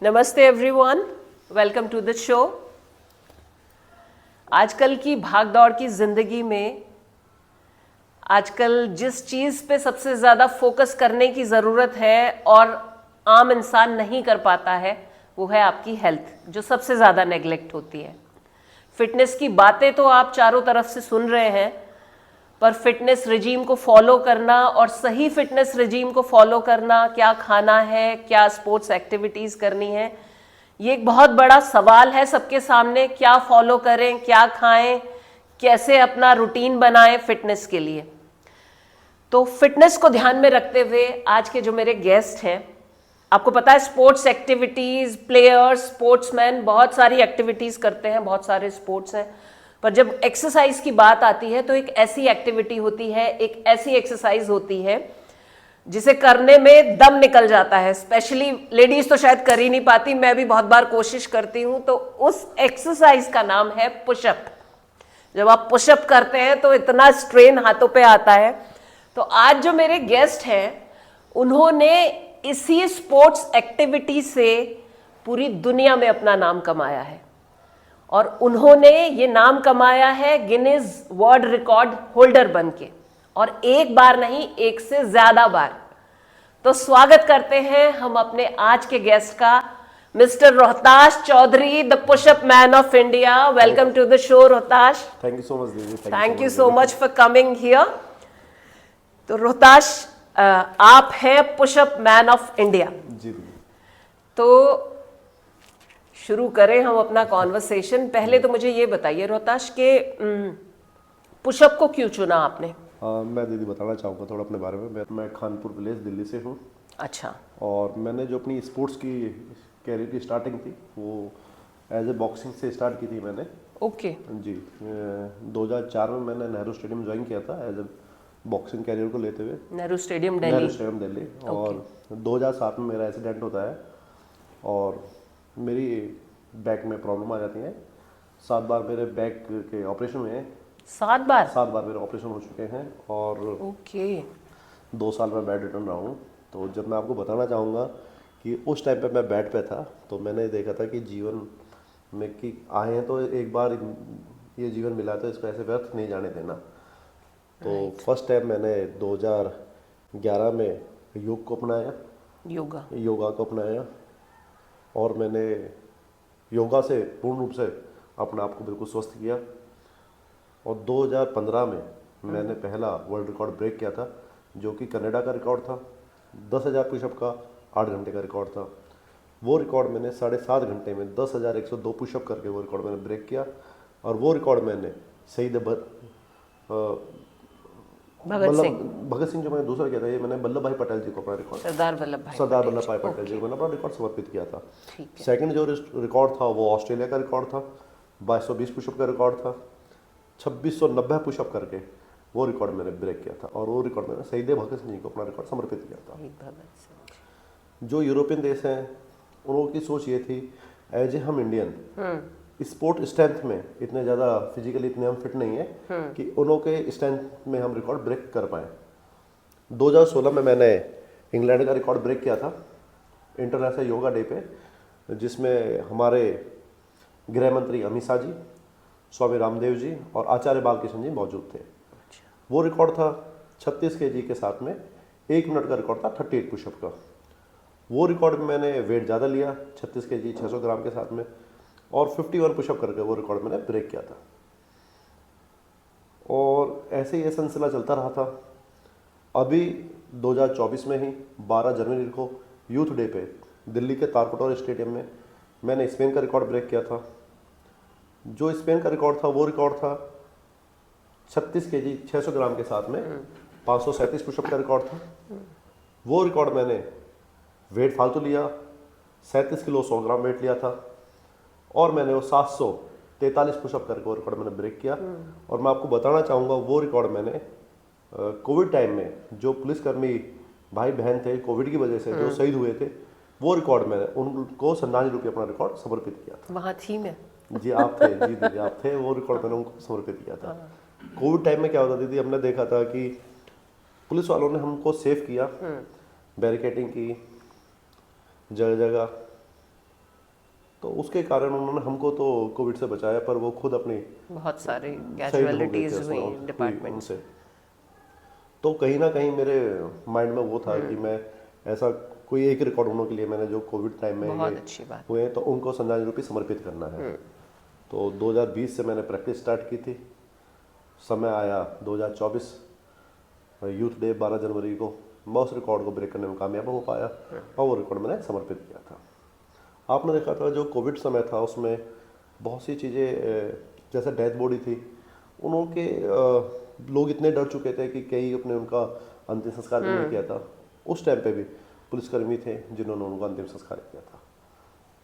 नमस्ते everyone, welcome to the show. आजकल की भागदौड़ की जिंदगी में आजकल जिस चीज पे सबसे ज्यादा फोकस करने की जरूरत है और आम इंसान नहीं कर पाता है, वो है आपकी हेल्थ, जो सबसे ज्यादा नेग्लेक्ट होती है। फिटनेस की बातें तो आप चारों तरफ से सुन रहे हैं, पर फिटनेस रिजीम को फॉलो करना और सही फिटनेस रिजीम को फॉलो करना, क्या खाना है, क्या स्पोर्ट्स एक्टिविटीज करनी है, ये एक बहुत बड़ा सवाल है सबके सामने। क्या फॉलो करें, क्या खाएं, कैसे अपना रूटीन बनाएं फिटनेस के लिए। तो फिटनेस को ध्यान में रखते हुए आज के जो मेरे गेस्ट हैं, आपको पता है स्पोर्ट्स एक्टिविटीज, प्लेयर्स, स्पोर्ट्समैन बहुत सारी एक्टिविटीज करते हैं, बहुत सारे स्पोर्ट्स हैं, पर जब एक्सरसाइज की बात आती है तो एक ऐसी एक्टिविटी होती है, एक ऐसी एक्सरसाइज होती है जिसे करने में दम निकल जाता है। स्पेशली लेडीज तो शायद कर ही नहीं पाती, मैं भी बहुत बार कोशिश करती हूं। तो उस एक्सरसाइज का नाम है पुशअप। जब आप पुशअप करते हैं तो इतना स्ट्रेन हाथों पे आता है। तो आज जो मेरे गेस्ट हैं, उन्होंने इसी स्पोर्ट्स एक्टिविटी से पूरी दुनिया में अपना नाम कमाया है और उन्होंने ये नाम कमाया है गिनीज वर्ल्ड रिकॉर्ड होल्डर बनके, और एक बार नहीं, एक से ज्यादा बार। तो स्वागत करते हैं हम अपने आज के गेस्ट का, mister Rohtash Chaudhary, the pushup man of India. Welcome to the show Rohtash. Thank you so much didi. Thank you so much for coming here. तो रोहताश, आप हैं पुशअप मैन ऑफ इंडिया। जी दीदी। तो शुरू करें हम अपना कॉन्वर्सेशन। पहले तो मुझे ये बताइए रोहताश के पुशअप को क्यों चुना आपने? मैं दीदी बताना चाहूँगा थोड़ा अपने बारे में। मैं खानपुर विलेज दिल्ली से हूँ। अच्छा। और मैंने जो अपनी स्पोर्ट्स की कैरियर की स्टार्टिंग थी वो एज ए बॉक्सिंग से स्टार्ट की थी मैंने। ओके। जी 2004 में मैंने नेहरू स्टेडियम ज्वाइन किया था एज ए बॉक्सिंग कैरियर को लेते हुए। नेहरू स्टेडियम नेहरू दिल्ली। स्टेडियम दिल्ली। और 2007 में मेरा एक्सीडेंट होता है और मेरी बैक में प्रॉब्लम आ जाती है। 7 बार मेरे बैक के ऑपरेशन हुए हैं। 7 बार? 7 बार मेरे ऑपरेशन हो चुके हैं और ओके। 2 साल में बेड रिटर्न रहा हूँ। तो जब मैं आपको बताना चाहूँगा कि उस टाइम पे मैं बेड पे था, तो मैंने देखा था कि जीवन में कि आए हैं तो एक बार ये जीवन मिला, तो इसको ऐसे व्यर्थ नहीं जाने देना। तो फर्स्ट टाइम मैंने 2011 में योग को अपनाया, योगा को अपनाया, और मैंने योगा से पूर्ण रूप से अपने आप को बिल्कुल स्वस्थ किया। और 2015 में मैंने पहला वर्ल्ड रिकॉर्ड ब्रेक किया था, जो कि कनाडा का रिकॉर्ड था। 10,000 पुशअप का 8 घंटे का रिकॉर्ड था। वो रिकॉर्ड मैंने 7.5 घंटे में 10,102 पुशअप करके वो रिकॉर्ड मैंने ब्रेक किया। और वो रिकॉर्ड मैंने शहीद भगत सिंह जो मैंने दूसरा किया था, ये मैंने वल्लभ भाई पटेल जी को अपना रिकॉर्ड, सरदार वल्लभ भाई पटेल जी को मैंने अपना रिकॉर्ड समर्पित किया था। सेकंड जो रिकॉर्ड था वो ऑस्ट्रेलिया का रिकॉर्ड था, 2220 पुशअप का रिकॉर्ड था। 2690 पुशअप करके वो रिकॉर्ड मैंने ब्रेक किया था, और वो रिकॉर्ड मैंने शहीद भगत सिंह जी को अपना रिकॉर्ड समर्पित किया था। जो यूरोपियन देश हैं, उन लोगों की सोच ये थी, एज ए हम इंडियन स्पोर्ट स्ट्रेंथ में इतने ज़्यादा फिजिकली इतने हम फिट नहीं है कि उन लोगों के स्ट्रेंथ में हम रिकॉर्ड ब्रेक कर पाए। 2016 में मैंने इंग्लैंड का रिकॉर्ड ब्रेक किया था इंटरनेशनल योगा डे पे, जिसमें हमारे गृह मंत्री अमित शाह जी, स्वामी रामदेव जी और आचार्य बालकृष्ण जी मौजूद थे। वो रिकॉर्ड था 36 kg के साथ में 1 मिनट का रिकॉर्ड था 38 पुशअप का। वो रिकॉर्ड में मैंने वेट ज़्यादा लिया, 36 kg 600 ग्राम के साथ में, और 51 पुशअप करके वो रिकॉर्ड मैंने ब्रेक किया था। और ऐसे ही ये सिलसिला चलता रहा था। अभी 2024 में ही 12 जनवरी को यूथ डे पे दिल्ली के तारकटोरा स्टेडियम में मैंने स्पेन का रिकॉर्ड ब्रेक किया था। जो स्पेन का रिकॉर्ड था वो रिकॉर्ड था 36 kg 600 ग्राम के साथ में 537 पुशअप का रिकॉर्ड था। वो रिकॉर्ड मैंने वेट फालतू लिया, 37 किलो 100 ग्राम वेट लिया था, और मैंने वो 743 पुशअप करके वो रिकॉर्ड मैंने ब्रेक किया। और मैं आपको बताना चाहूँगा वो रिकॉर्ड मैंने कोविड टाइम में जो पुलिसकर्मी भाई बहन थे कोविड की वजह से जो शहीद हुए थे, वो रिकॉर्ड मैंने उनको श्रद्धांजलि रूपी अपना रिकॉर्ड समर्पित किया था। वहाँ थी मैं। जी आप थे, जी दीदी आप थे। वो रिकॉर्ड मैंने उनको समर्पित किया था। कोविड टाइम में क्या होता दीदी, हमने देखा था कि पुलिस वालों ने हमको सेव किया, बैरिकेडिंग की जगह जगह, तो उसके कारण उन्होंने हमको तो कोविड से बचाया, पर वो खुद अपनी बहुत सारे शहीद हो गए कैजुअलिटीज थे हुई डिपार्टमेंट उनसे। तो कहीं ना कहीं मेरे माइंड में वो था कि मैं ऐसा कोई एक रिकॉर्ड होने के लिए मैंने जो कोविड टाइम में बहुत ये अच्छी बात। हुए तो उनको श्रद्धांजलि रूपी समर्पित करना है। तो 2020 से मैंने प्रैक्टिस स्टार्ट की थी। समय आया 2024 यूथ डे 12 जनवरी को, मैं उस रिकॉर्ड को ब्रेक करने में कामयाब हो पाया और वो रिकॉर्ड मैंने समर्पित किया था। आपने देखा था जो कोविड समय था उसमें बहुत सी चीज़ें जैसे डेथ बॉडी थी, उनके लोग इतने डर चुके थे कि कई अपने उनका अंतिम संस्कार भी नहीं किया था। उस टाइम पे भी पुलिसकर्मी थे जिन्होंने उनका अंतिम संस्कार किया था।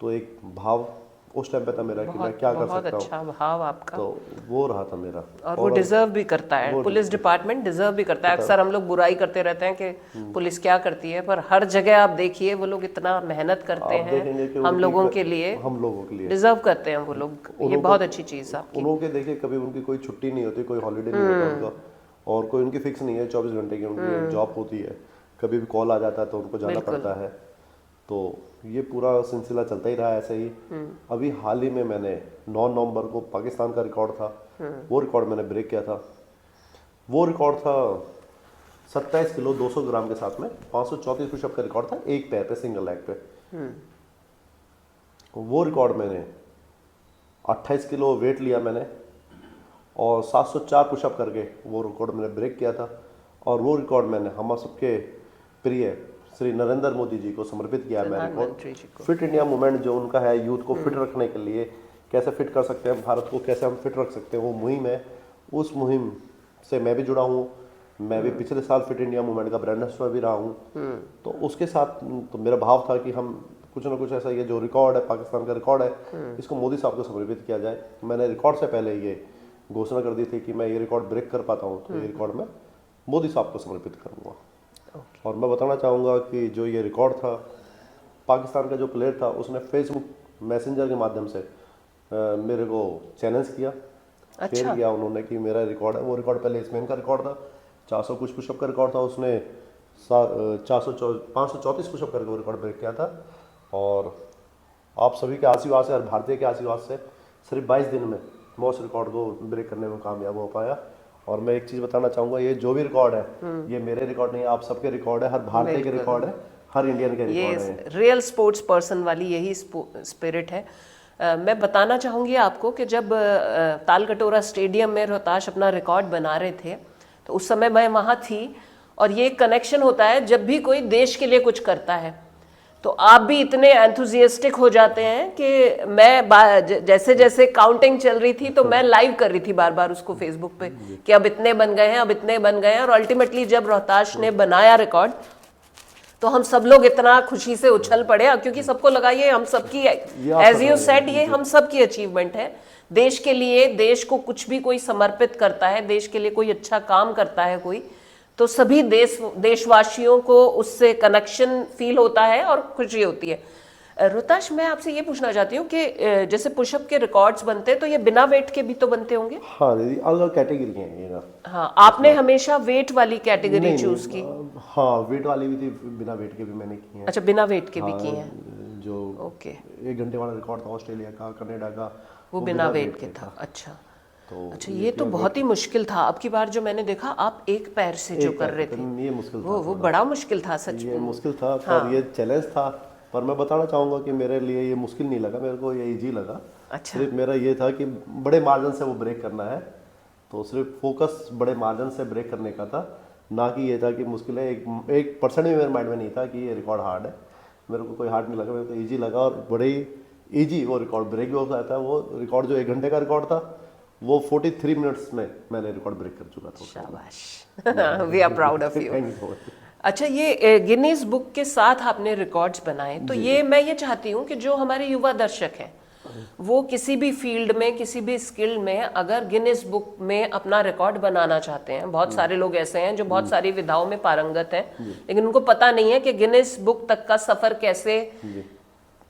तो एक भाव उस टाइम पे था मेरा कि मैं क्या कर बहुत सकता अच्छा हूँ, भाव आपका। तो वो रहा था मेरा। और वो डिजर्व भी करता है, पुलिस डिपार्टमेंट डिजर्व भी करता है। अक्सर हम लोग बुराई करते रहते हैं कि पुलिस क्या करती है, पर हर जगह आप देखिए वो लोग इतना मेहनत करते आप देखेंगे हैं कि हम उनकी लोगों के लिए, हम लोगों के लिए डिजर्व करते हैं वो लोग। ये बहुत अच्छी चीज़ है आपकी। उन्होंने देखिए कभी उनकी कोई छुट्टी नहीं होती, कोई हॉलीडे नहीं होता उनका, और कोई उनकी फिक्स नहीं है 24 घंटे की उनकी जॉब होती है। कभी भी कॉल आ जाता है तो उनको जाना पड़ता है। तो ये पूरा सिलसिला चलता ही रहा ऐसे ही। अभी हाल ही में मैंने 9 नवंबर को पाकिस्तान का रिकॉर्ड था, वो रिकॉर्ड मैंने ब्रेक किया था। वो रिकॉर्ड था 27 किलो 200 ग्राम के साथ में 534 पुशअप का रिकॉर्ड था, एक पैर पे, सिंगल लेग पे। वो रिकॉर्ड मैंने 28 किलो वेट लिया मैंने और 704 पुशअप करके वो रिकॉर्ड मैंने ब्रेक किया था। और वो रिकॉर्ड मैंने हम सबके प्रिय श्री नरेंद्र मोदी जी को समर्पित किया है। मैं रिकॉर्ड फिट इंडिया मूवमेंट जो उनका है, यूथ को फिट रखने के लिए कैसे फिट कर सकते हैं, भारत को कैसे हम फिट रख सकते हैं, वो मुहिम है। उस मुहिम से मैं भी जुड़ा हूँ। मैं भी पिछले साल फिट इंडिया मूवमेंट का ब्रांड एम्बेसडर भी रहा हूँ। तो उसके साथ तो मेरा भाव था कि हम कुछ ना कुछ ऐसा, ये जो रिकॉर्ड है पाकिस्तान का रिकॉर्ड है, इसको मोदी साहब को समर्पित किया जाए। मैंने रिकॉर्ड से पहले ये घोषणा कर दी थी कि मैं ये रिकॉर्ड ब्रेक कर पाता हूँ तो ये रिकॉर्ड मैं मोदी साहब को समर्पित करूँगा। और मैं बताना चाहूँगा कि जो ये रिकॉर्ड था, पाकिस्तान का जो प्लेयर था उसने फेसबुक मैसेंजर के माध्यम से मेरे को चैलेंज किया, शेयर किया उन्होंने कि मेरा रिकॉर्ड है। वो रिकॉर्ड पहले इसमें का रिकॉर्ड था, 400 कुछ पुशअप का रिकॉर्ड था, उसने 534 पुशअप करके वो रिकॉर्ड ब्रेक किया था। और आप सभी के आशीर्वाद से और भारतीय के आशीर्वाद से सिर्फ 22 दिन में मैं उस रिकॉर्ड को ब्रेक करने में कामयाब हो पाया। और मैं एक चीज़ बताना चाहूँगा, ये जो भी रिकॉर्ड है ये मेरे रिकॉर्ड नहीं है, आप सबके रिकॉर्ड है, हर भारतीय के रिकॉर्ड है, हर इंडियन के रिकॉर्ड है। ये रियल स्पोर्ट्स पर्सन वाली यही स्पिरिट है। मैं बताना चाहूँगी आपको कि जब तालकटोरा स्टेडियम में रोहताश अपना रिकॉर्ड बना रहे थे तो उस समय मैं वहाँ थी। और ये कनेक्शन होता है जब भी कोई देश के लिए कुछ करता है तो आप भी इतने एंथुजियास्टिक हो जाते हैं कि मैं जैसे जैसे काउंटिंग चल रही थी तो मैं लाइव कर रही थी बार बार उसको फेसबुक पे कि अब इतने बन गए हैं, अब इतने बन गए हैं। और अल्टीमेटली जब रोहताश ने बनाया रिकॉर्ड तो हम सब लोग इतना खुशी से उछल पड़े क्योंकि सबको लगा ये हम सबकी, एज यू सेड, ये हम सबकी अचीवमेंट है। देश के लिए, देश को कुछ भी कोई समर्पित करता है, देश के लिए कोई अच्छा काम करता है कोई, तो सभी देशवासियों को उससे कनेक्शन फील होता है और खुशी होती है। रोहताश, मैं आपसे ये पूछना चाहती हूँ कि जैसे पुशअप के रिकॉर्ड्स बनते हैं तो ये बिना वेट के भी तो बनते होंगे? हाँ दीदी, अलग अलग कैटेगरी हैं ये ना। हाँ, आपने हमेशा वेट वाली कैटेगरी चूज की? हाँ, वेट वाली भी थी, बिना वेट के भी मैंने की है। अच्छा, बिना वेट के भी की हैं। जो ओके, 1 घंटे वाला रिकॉर्ड था ऑस्ट्रेलिया का, कनाडा का, वो बिना वेट के था। अच्छा, तो अच्छा, ये तो बहुत ही मुश्किल था। अब की बार जो मैंने देखा, आप एक पैर से जो कर रहे थे, ये मुश्किल था, वो बड़ा मुश्किल था सच में। ये मुश्किल था, पर ये चैलेंज था। पर मैं बताना चाहूँगा कि मेरे लिए ये मुश्किल नहीं लगा, मेरे को ये इजी लगा। अच्छा, सिर्फ मेरा ये था कि बड़े मार्जिन से वो ब्रेक करना है, तो सिर्फ फोकस बड़े मार्जिन से ब्रेक करने का था, ना कि ये था कि मुश्किल है। 1% भी मेरे माइंड में नहीं था कि ये रिकॉर्ड हार्ड है। मेरे को कोई हार्ड नहीं लगा, मेरे को ईजी लगा और बड़े ही ईजी वो रिकॉर्ड ब्रेक भी हो गया था। वो रिकॉर्ड जो 1 घंटे का रिकॉर्ड था वो 43 मिनट्स में मैंने रिकॉर्ड ब्रेक कर चुका था। शाबाश, we are proud of you. अच्छा, ये गिनीज बुक के साथ आपने रिकॉर्ड्स बनाए, तो ये मैं ये चाहती हूँ कि जो हमारे युवा दर्शक हैं वो किसी भी फील्ड में, किसी भी स्किल में अगर गिनीज बुक में अपना रिकॉर्ड बनाना चाहते हैं, बहुत सारे लोग ऐसे हैं जो बहुत सारी विधाओं में पारंगत हैं लेकिन उनको पता नहीं है कि गिनीज बुक तक का सफर कैसे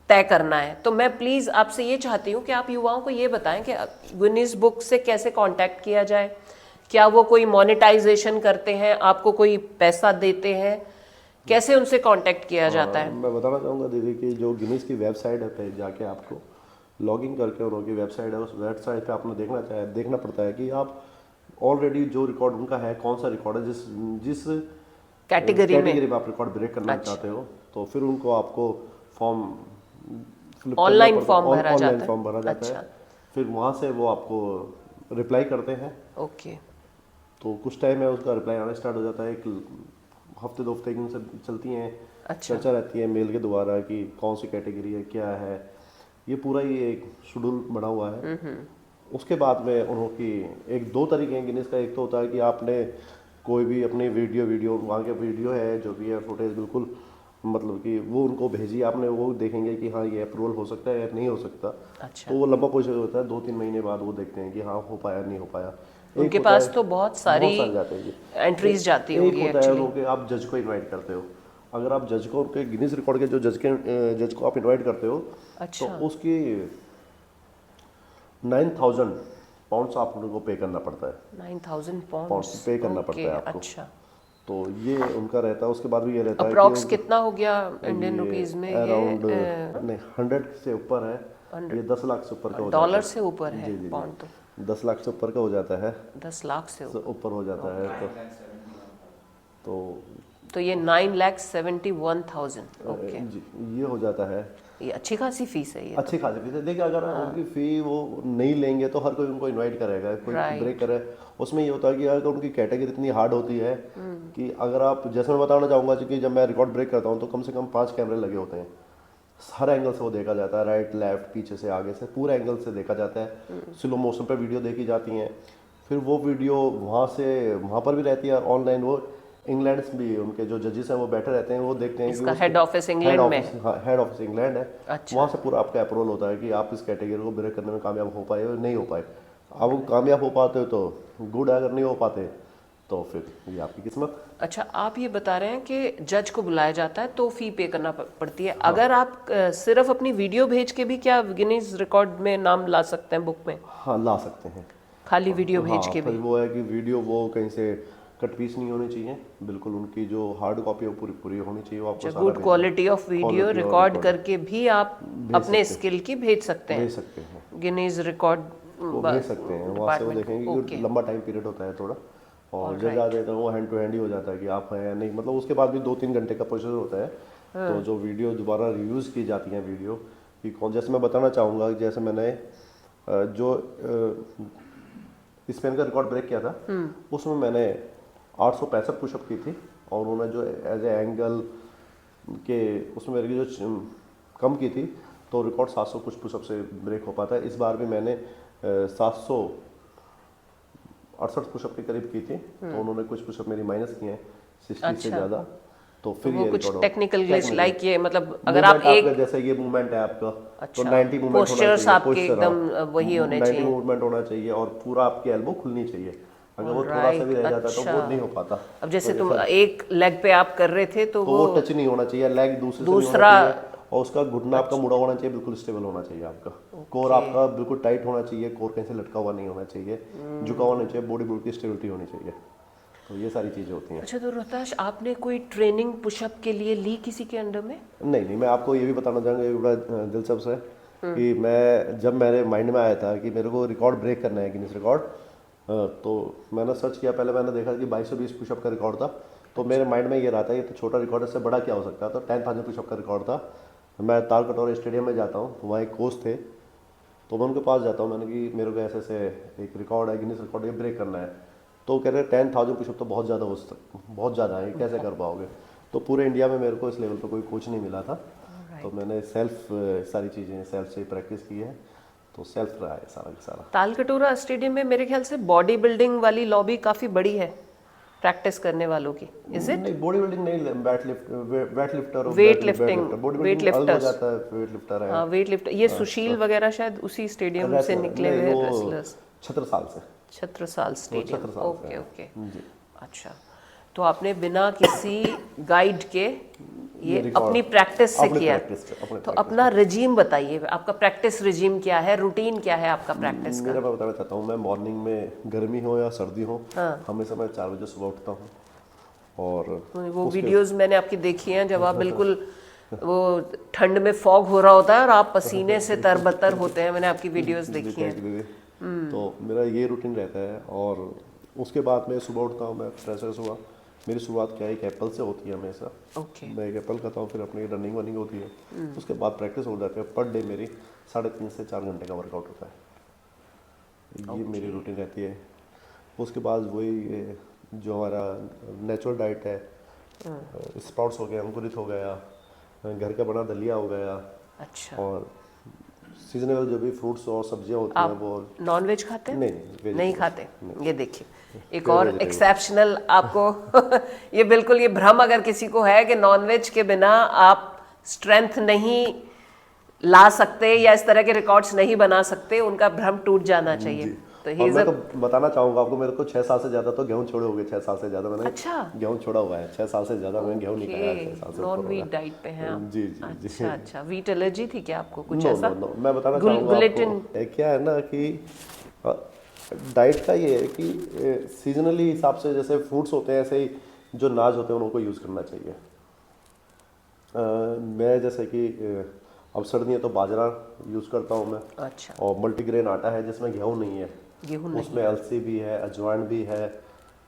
तय करना है, तो मैं प्लीज आपसे ये चाहती हूँ कि आप युवाओं को ये बताएं कि गिनीज बुक से कैसे कांटेक्ट किया जाए। क्या वो कोई मोनेटाइजेशन करते हैं, आपको कोई पैसा देते हैं, कैसे उनसे कांटेक्ट किया जाता है? मैं बताना चाहूँगा दीदी कि जो गिनीज की वेबसाइट है पे जाके आपको लॉगिन करके उनकी वेबसाइट है, उस वेबसाइट पे आपने देखना पड़ता है कि आप ऑलरेडी जो रिकॉर्ड उनका है कौन सा रिकॉर्ड है, जिस कैटेगरी में आप रिकॉर्ड ब्रेक करना चाहते हो, तो फिर उनको आपको फॉर्म ऑनलाइन फॉर्म भरा जाता है। फिर वहाँ से वो आपको रिप्लाई करते हैं। ओके। तो कुछ टाइम में उसका रिप्लाई आना स्टार्ट हो जाता है, एक हफ्ते 2 हफ्ते की चलती हैं। चर्चा रहती है मेल के द्वारा कि कौन सी कैटेगरी है, क्या है, ये पूरा ही एक शेड्यूल बना हुआ है। उसके बाद में उनकी 1-2 तरीके हैं गिनीज का। एक तो होता है कि आपने कोई भी अपनी वीडियो वहाँ के वीडियो है जो भी है फुटेज, बिल्कुल मतलब कि वो उनको भेजी आपने, वो देखेंगे कि हाँ ये अप्रूवल हो सकता है या नहीं हो सकता। अच्छा। तो वो लंबा प्रोसेस होता है, 2-3 महीने बाद वो देखते हैं कि हाँ हो पाया नहीं हो पाया। उनके पास तो बहुत सारी जाते हैं एंट्रीज जाती होंगी। एक होता है लोग आप जज को इनवाइट करते हो। अगर आप जज को उनके गिनीज रिकॉर्ड के जो जज को आप इनवाइट करते हो, अच्छा। तो उसकी 9,000 पाउंड्स आप उनको पे करना पड़ता है। 9,000 पाउंड्स पे करना पड़ता है आपको। अच्छा। तो ये उनका रहता है। उसके बाद भी ये रहता है अप्रॉक्स कितना हो गया इंडियन रुपीस में? अराउंड नहीं 100 से ऊपर है, ये 10 लाख से ऊपर का हो जाता है। डॉलर से ऊपर है पाउंड तो 10 लाख से ऊपर का हो जाता है। 10 लाख से ऊपर हो जाता है। तो ये 9,71,000। ओके जी, ये हो जाता है। ये अच्छी खासी फीस है। ये अच्छी खासी फीस है। देखिए अगर उनकी फ़ी वो नहीं लेंगे तो हर कोई उनको इनवाइट करेगा, कोई ब्रेक करे। उसमें ये होता है कि अगर उनकी कैटेगरी इतनी हार्ड होती है कि अगर आप, जैसे मैं बताना चाहूँगा कि जब मैं रिकॉर्ड ब्रेक करता हूँ तो कम से कम 5 कैमरे लगे होते हैं। हर एंगल से वो देखा जाता है, राइट लेफ्ट पीछे से आगे से, पूरे एंगल से देखा जाता है। स्लो मोशन पे वीडियो देखी जाती हैं। फिर वो वीडियो वहाँ पर भी रहती है ऑनलाइन। वो इंग्लैंड भी उनके जो जजेस हैं वो बैठे रहते हैं, वो देखते हैं इसका हेड ऑफिस इंग्लैंड में, हेड ऑफिस इंग्लैंड है। अच्छा। वहाँ से पूरा आपका अप्रूवल होता है कि आप इस कैटेगरी को ब्रेक करने में कामयाब हो पाए और नहीं हो पाए। अब वो कामयाब हो पाते हो तो गुड, अगर नहीं हो पाते तो फिर ये आपकी किस्मत। अच्छा, आप ये बता रहे हैं कि जज को बुलाया जाता है तो फी पे करना पड़ती है। हाँ। अगर आप सिर्फ अपनी वीडियो भेज के भी क्या गिनीज रिकॉर्ड में नाम ला सकते हैं बुक में? हाँ ला सकते हैं, खाली वीडियो भेज के भी। वो है कि वीडियो वो कहीं से कट पीस नहीं होनी चाहिए, बिल्कुल उनकी जो हार्ड कॉपी है वो पूरी होनी चाहिए। वो आपको good quality of video record करके भी आप अपने स्किल की भेज सकते हैं गिनीज रिकॉर्ड भेज सकते हैं। वहाँ से वो देखेंगे कि लंबा टाइम पीरियड होता है थोड़ा, और जज आ जाता है वो हैंड टू हैंड ही हो जाता है कि आप हैं या नहीं। मतलब उसके बाद भी 2-3 घंटे का प्रोसेस होता है। तो जो वीडियो दोबारा रिव्यूज़ की जाती हैं वीडियो कि कौन, जैसे मैं बताना चाहूँगा, जैसे मैंने जो स्पेन का रिकॉर्ड ब्रेक किया था उसमें मैंने 865 पुशअप की थी, और उन्होंने जो एज ए एंगल के उसमें मेरी जो कम की थी, तो रिकॉर्ड 700 कुछ पुशअप से ब्रेक हो पाता है। इस बार भी मैंने 768 पुशअप के करीब की थी, तो उन्होंने कुछ पुशअप मेरी माइनस किए हैं 60 से ज़्यादा। तो फिर वो ये कुछ टेक्निकल ग्लिच लाइक ये, मतलब अगर आप एक जैसे ये मूवमेंट है आपका, अच्छा, तो 90 मूवमेंट पोस्चर्स आपके एकदम वही होने चाहिए, 90 मूवमेंट होना चाहिए, और पूरा आपकी एल्बो खुलनी चाहिए। अगर वो थोड़ा सा भी रह जाता तो वो नहीं हो पाता। अब जैसे तुम एक लेग पे आप कर रहे थे तो वो टच नहीं होना चाहिए, लेग दूसरा, और उसका घुटना आपका मुड़ा होना चाहिए, बिल्कुल स्टेबल होना चाहिए आपका। कोर आपका बिल्कुल टाइट होना चाहिए, कोर कहीं से लटका हुआ नहीं होना चाहिए, झुका हुआ नहीं चाहिए, बॉडी बिल्कुल की स्टेबिलिटी होनी चाहिए। तो ये सारी चीज़ें होती हैं। अच्छा, तो रोहताश आपने कोई ट्रेनिंग पुशअप के लिए ली किसी के अंडर में? नहीं, मैं आपको ये भी बताना चाहूँगा, ये बड़ा दिलचस्प है कि मैं जब मेरे माइंड में आया था कि मेरे को रिकॉर्ड ब्रेक करना है गिनीज रिकॉर्ड, तो मैंने सर्च किया। पहले मैंने देखा कि 2220 पुशअप का रिकॉर्ड था, तो मेरे माइंड में ये रहा था ये तो छोटा रिकॉर्ड, इससे बड़ा क्या हो सकता है। तो 10,000 पुशअप का रिकॉर्ड था। मैं तालकटोरा स्टेडियम में जाता हूँ, वहाँ एक कोच थे, तो मैं उनके पास जाता हूँ। मैंने कि मेरे को ऐसे एक रिकॉर्ड है गिनीज रिकॉर्ड, ये ब्रेक करना है। तो कह रहे 10,000 पुशअप तो बहुत ज़्यादा बहुत ज़्यादा है, कैसे कर पाओगे। तो पूरे इंडिया में मेरे को इस लेवल पर कोई कोच नहीं मिला था, तो मैंने सेल्फ सारी चीज़ें सेल्फ से प्रैक्टिस की है, तो सेल्फ रहा है सारा का सारा। तालकटोरा स्टेडियम में मेरे ख्याल से बॉडी बिल्डिंग वाली लॉबी काफ़ी बड़ी है प्रैक्टिस करने वालों की, इज इट? नहीं, बॉडी बिल्डिंग नहीं, weight lifter, weight lifting, weight lifters जाता है, वेट लिफ्टर है। हाँ, वेट लिफ्टर, ये सुशील वगैरह शायद उसी स्टेडियम से निकले हुए wrestlers. Chhatrasal stadium, okay okay, अच्छा। तो आपने बिना किसी गाइड के ये अपनी प्रैक्टिस से किया। तो अपना रिजीम बताइए, आपका प्रैक्टिस रिजीम क्या है, रूटीन क्या है आपका प्रैक्टिस का? मैं बताना चाहता हूँ, मैं मॉर्निंग में गर्मी हो या सर्दी हो, हमेशा मैं 4 बजे सुबह उठता हूँ। और वो वीडियोस मैंने आपकी देखी हैं जब आप बिल्कुल वो ठंड में फॉग हो रहा होता है और आप पसीने से तरबतर होते हैं, मैंने आपकी वीडियोस देखी हैं। तो मेरा ये रूटीन रहता है। और उसके बाद मैं सुबह उठता हूँ, मैं फ्रेश हुआ, मेरी शुरुआत क्या है, एक एप्पल से होती है हमेशा। मैं एक एप्पल खाता हूँ, फिर अपनी रनिंग वनिंग होती है, उसके बाद प्रैक्टिस हो जाती है। पर डे मेरी 3.5 से 4 घंटे का वर्कआउट होता है, ये मेरी रूटीन रहती है। उसके बाद वही जो हमारा नेचुरल डाइट है, स्प्राउट्स हो गया, अंकुरित हो गया, घर का बना दलिया हो गया। अच्छा। और सीजनेबल जो भी फ्रूट्स और सब्जियां होती हैं वो। नॉन वेज खाते हैं? नहीं खाते। ये देखिए एक और एक्सेप्शनल आपको ये बिल्कुल ये भ्रम अगर किसी को है कि नॉन वेज के बिना आप स्ट्रेंथ नहीं ला सकते या इस तरह के रिकॉर्ड्स नहीं बना सकते, उनका भ्रम टूट जाना चाहिए। तो और मैं तो बताना चाहूंगा आपको, मेरे को 6 साल से ज्यादा तो गेहूं छोड़े हो गए। 6 साल से ज्यादा मैंने गेहूं छोड़ा हुआ है। 6 साल से ज्यादा मैंने गेहूं नहीं खाया। 6 साल से नॉन वीट डाइट पे हैं आप? जी जी जी। अच्छा, वीट एलर्जी थी क्या आपको कुछ नो, ऐसा? नो, मैं बताना चाहूंगा आपको, क्या है ना कि डाइट का ये है कि सीजनली हिसाब से जैसे फ्रूट्स होते हैं, ऐसे ही जो नाज होते हैं उनको यूज़ करना चाहिए। मैं जैसे कि अब सर्दी है तो बाजरा यूज़ करता हूँ मैं। अच्छा। और मल्टीग्रेन आटा है जिसमें गेहूँ नहीं है, उसमें अलसी भी है, अजवाइन भी है,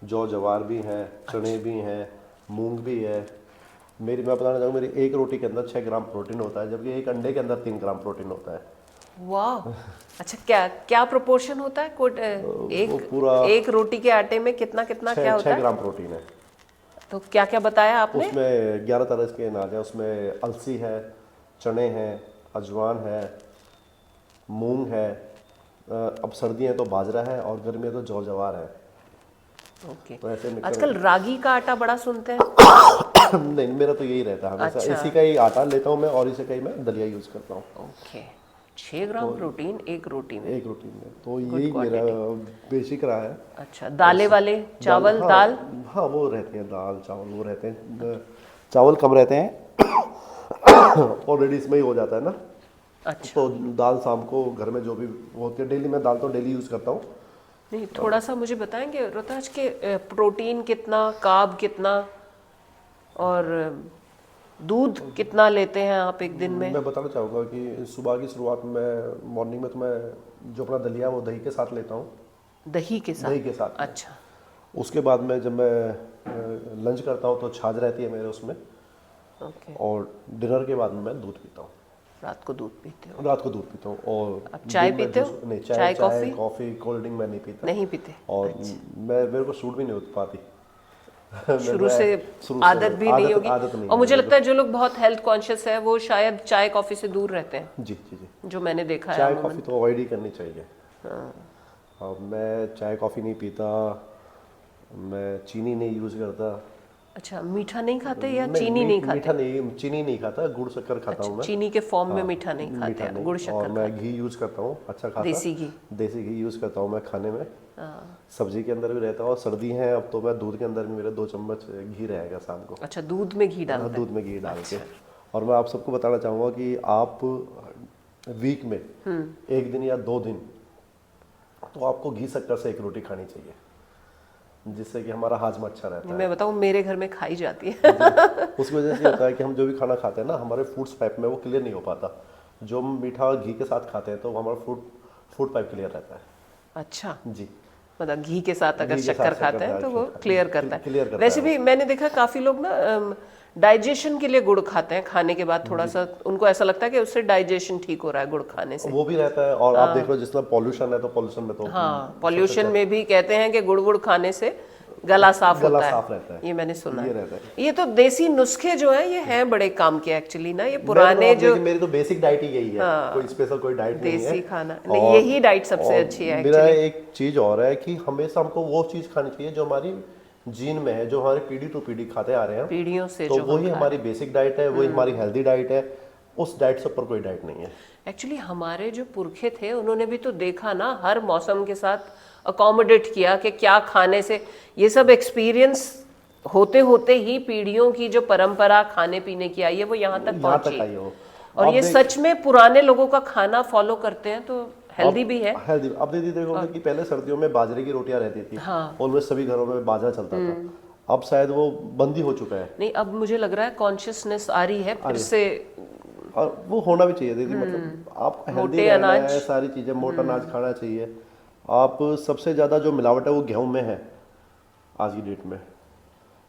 जौ जवार भी है, चने भी हैं, मूंग भी है। मैं बताना चाहूँगा, मेरी एक रोटी के अंदर 6 ग्राम प्रोटीन होता है, जबकि एक अंडे के अंदर 3 ग्राम प्रोटीन होता है। वाह। अच्छा, क्या क्या प्रोपोर्शन होता है? एक रोटी के आटे में कितना कितना क्या होता है? 6 ग्राम प्रोटीन है। तो क्या क्या बताया आपने? उसमें 11 तरह के अनाज है। उसमें अलसी है, चने हैं, अजवान है, मूंग है, अब सर्दी है तो बाजरा है, और गर्मी है तो जौ जवार है। ओके। तो ऐसे आजकल रागी का आटा बड़ा सुनते हैं। नहीं, मेरा तो यही रहता है हमेशा। अच्छा। इसी का ही आटा लेता हूँ मैं, और इसी का ही मैं दलिया यूज करता हूँ। ओके। 6 ग्राम प्रोटीन एक रोटी में? एक रोटी में, तो यही मेरा बेसिक रहा है। अच्छा, दालें वाले चावल? दाल? हाँ, वो रहते हैं, दाल चावल वो रहते हैं। चावल कम रहते हैं ऑलरेडी इसमें ही हो जाता है ना। अच्छा। तो दाल शाम को घर में जो भी होती है, डेली मैं दाल तो डेली यूज़ करता हूँ। नहीं, थोड़ा सा मुझे बताएंगे रोहताज के प्रोटीन कितना, कार्ब कितना, और दूध कितना लेते हैं आप एक दिन में? मैं बताना चाहूँगा कि सुबह की शुरुआत में, मॉर्निंग में तो मैं जो अपना दलिया वो दही के साथ लेता हूँ। दही के साथ? दही के साथ। अच्छा। उसके बाद में जब मैं लंच करता हूँ तो छाछ रहती है मेरे उसमें। ओके। और डिनर के बाद में मैं दूध पीता हूँ। रात को दूध पीते हो? रात को दूध पीता हूँ। और आप चाय पीते हो? नहीं, चाय कॉफी? कॉफी कोल्ड ड्रिंक मैं नहीं पीता। नहीं पीते? और मेरे को सूट भी नहीं हो पाती। शुरू से आदत भी नहीं होगी। और मुझे लगता है जो लोग बहुत हेल्थ कॉन्शियस है वो शायद चाय कॉफी से दूर रहते हैं। जी जी जी। जो मैंने देखा है, चाय कॉफी तो अवॉइड ही करनी चाहिए। हाँ। मैं चाय कॉफी नहीं पीता, मैं चीनी नहीं यूज करता। अच्छा, मीठा नहीं खाते या चीनी नहीं खाते? मीठा नहीं, चीनी नहीं खाता, गुड़ शक्कर खाता हूँ मैं। चीनी के फॉर्म में मीठा नहीं खाते हैं, गुड़ शक्कर। और मैं घी यूज करता हूँ, अच्छा खासा देसी घी यूज करता हूँ मैं खाने में। सब्जी के अंदर भी रहता है, और सर्दी है अब तो मैं दूध के अंदर भी मेरे 2 चम्मच घी रहेगा शाम को। अच्छा, दूध में घी डालते हैं? दूध में घी डाल के। और मैं आप सबको बताना चाहूँगा कि आप वीक में 1 दिन या 2 दिन तो आपको घी शक्कर से 1 रोटी खानी चाहिए, जिससे कि हमारा हाजमा अच्छा रहता है। मैं बताऊं, मेरे घर में खाई जाती है। उसकी वजह से होता है कि हम जो भी खाना खाते हैं ना, हमारे फूड्स पाइप में वो क्लियर नहीं हो पाता। जो हम मीठा घी के साथ खाते हैं तो हमारा फूड पाइप क्लियर रहता है। अच्छा जी। मतलब घी के साथ अगर शक्कर खाते हैं तो वो क्लियर करता है। वैसे भी मैंने देखा काफी लोग ना डाइजेशन के लिए गुड़ खाते हैं, खाने के बाद थोड़ा सा उनको ऐसा लगता है कि उससे डाइजेशन ठीक हो रहा है गुड़ खाने से। वो भी रहता है। और आप देख लो जिस तरह पॉल्यूशन है, तो पॉल्यूशन में तो पॉल्यूशन में भी कहते हैं कि गुड़ खाने से गला साफ होता है। रहता है। ये मैंने सुना ये है। ये तो देसी नुस्खे जो है ये हैं बड़े काम के एक्चुअली ना। ये पुराने जो मेरी तो बेसिक डाइट ही यही है। कोई स्पेशल कोई डाइट नहीं है। देसी खाना नहीं, यही डाइट सबसे अच्छी है। मेरा एक चीज और है कि हमेशा हमको वो चीज खानी चाहिए जो हमारी जीन में है, जो हमारे पीढ़ी टू पीढ़ी खाते आ रहे हैं पीढ़ियों से। तो वही हमारी बेसिक डाइट है, वही हमारी हेल्दी डाइट है। उस डाइट से ऊपर कोई डाइट नहीं है। एक्चुअली हमारे जो पुरखे थे उन्होंने भी तो देखा ना, हर मौसम के साथ अकोमोडेट किया कि क्या खाने से। ये सब एक्सपीरियंस होते होते ही पीढ़ियों की जो परंपरा खाने पीने की आई है वो यहाँ तक पहुंची। और ये सच में पुराने लोगों का खाना फॉलो करते हैं तो हेल्दी भी है। अब दीदी देखो कि पहले सर्दियों में बाजरे की रोटियां रहती थी। उनमें सभी घरों में बाजरा चलता था। अब शायद वो बंद ही हो चुका है। नहीं, अब मुझे लग रहा है कॉन्शियसनेस आ रही है फिर से, और वो होना भी चाहिए दीदी, मतलब आपको हेल्दी रहना है, सारी चीज़ें मोटा अनाज खाना चाहिए। आप सबसे ज़्यादा जो मिलावट है वो गेहूं में है आज की डेट में।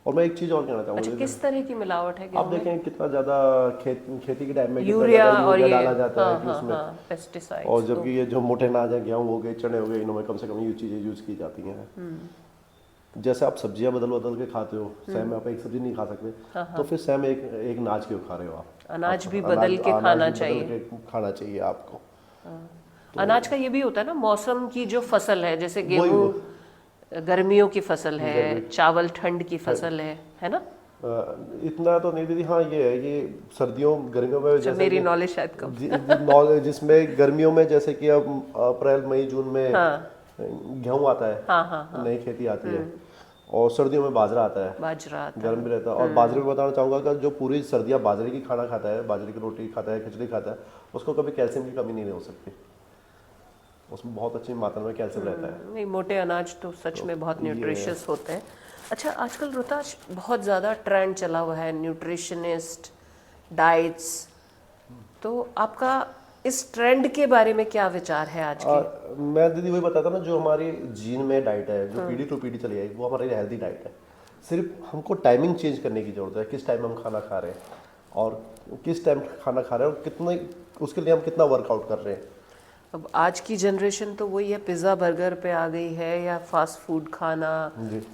और मैं एक चीज़ और कहना चाहूँगा, अच्छा किस तरह की मिलावट है आप देखें कितना ज़्यादा खेती के टाइम में यूरिया और ये डाला जाता है कि हाँ, उसमें हाँ, पेस्टिसाइड्स। और जबकि ये जो मोटे अनाज है, गेहूँ हो गए, चने हो गए, इनमें कम से कम ये चीज़ें यूज़ की जाती हैं। जैसे आप सब्जियां बदल बदल के खाते हो, सेम में आप एक सब्जी नहीं खा सकते, तो फिर सेम एक अनाज क्यों खा रहे हो आप? अनाज भी बदल के खाना चाहिए, खाना चाहिए आपको। अनाज का ये भी होता है ना, मौसम की जो फसल है, जैसे गेहूँ गर्मियों की फसल है, चावल ठंड की फसल है ना? इतना तो नहीं दीदी, हाँ ये है, ये सर्दियों गर्मियों में जैसे मेरी नॉलेज शायद कम, नॉलेज जिसमें गर्मियों में जैसे कि अब अप्रैल मई जून में गेहूं आता है, हाँ, नई खेती आती है, और सर्दियों में बाजरा आता है, गर्म भी रहता है। और बाजरे में बताना चाहूँगा कि जो पूरी सर्दियाँ बाजरे की खाना खाता है, बाजरे की रोटी खाता है, खिचड़ी खाता है, उसको कभी कैल्शियम की कमी नहीं हो सकती, उसमें बहुत अच्छी मात्रा में कैल्शियम रहता है। नहीं, मोटे अनाज तो सच में बहुत न्यूट्रिशियस होते हैं। अच्छा, आजकल रोहताश बहुत ज़्यादा ट्रेंड चला हुआ है न्यूट्रिशनिस्ट डाइट्स, तो आपका इस ट्रेंड के बारे में क्या विचार है आज की? मैं दीदी वही बताता ना, जो हमारी जीन में डाइट है, जो पीढ़ी टू पीढ़ी चली आई, वो हमारी हेल्दी डाइट है। सिर्फ हमको टाइमिंग चेंज करने की जरूरत है, किस टाइम हम खाना खा रहे हैं और किस टाइम खाना खा रहे हैं और कितने, उसके लिए हम कितना वर्कआउट कर रहे हैं। अब आज की जनरेशन तो वही है, पिज़्ज़ा बर्गर पे आ गई है, या फास्ट फूड खाना,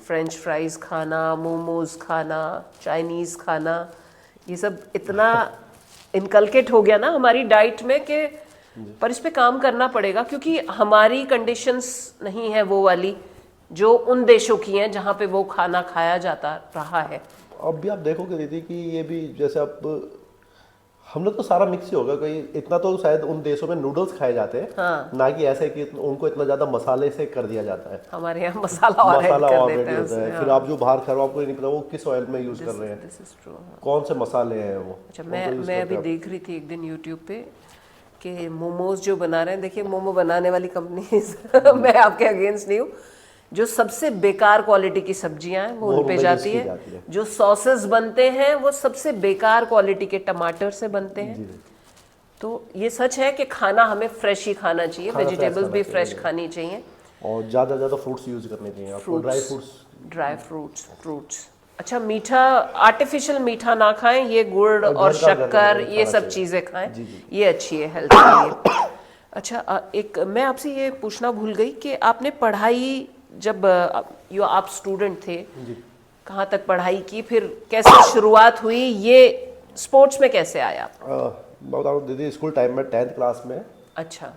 फ्रेंच फ्राइज खाना, मोमोज खाना, चाइनीज़ खाना, ये सब इतना इनकलकेट हो गया ना हमारी डाइट में कि पर इस पे काम करना पड़ेगा, क्योंकि हमारी कंडीशंस नहीं है वो वाली जो उन देशों की हैं जहाँ पे वो खाना खाया जाता रहा है। अब भी आप देखोगे दीदी कि ये भी जैसे अब हम लोग तो सारा मिक्स ही होगा, कोई इतना तो शायद उन देशों में नूडल्स खाए जाते हैं, ना कि ऐसे कि उनको इतना ज्यादा मसाले से कर दिया जाता है। हमारे यहाँ मसाला ऑलरेडी होता है, फिर आप जो बाहर खा रहे हो आपको नहीं पता वो किस ऑयल में यूज कर रहे हैं, कौन से मसाले हैं वो। अच्छा, मैं अभी देख रही थी एक दिन यूट्यूब पे कि मोमोज जो बना रहे हैं, देखिए मोमो बनाने वाली कंपनी मैं आपके अगेंस्ट नहीं हूँ, जो सबसे बेकार क्वालिटी की सब्जियां हैं वो उन पे जाती है, जो सॉसेस बनते हैं वो सबसे बेकार क्वालिटी के टमाटर से बनते हैं। तो ये सच है कि खाना हमें फ्रेश ही खाना चाहिए, वेजिटेबल्स भी फ्रेश खानी चाहिए, और ज़्यादा फ्रूट्स यूज करने चाहिए आपको, ड्राई फ्रूट्स। अच्छा, मीठा आर्टिफिशियल मीठा ना खाएं, ये गुड़ और शक्कर ये सब चीज़ें खाएं, ये अच्छी है हेल्थ के लिए। अच्छा, एक मैं आपसे ये पूछना भूल गई कि आपने पढ़ाई, जब आप स्टूडेंट थे, कहाँ तक पढ़ाई की, फिर कैसे शुरुआत हुई, ये स्पोर्ट्स में कैसे आया? मैं बता रहा दीदी, स्कूल टाइम में 10th क्लास में, अच्छा,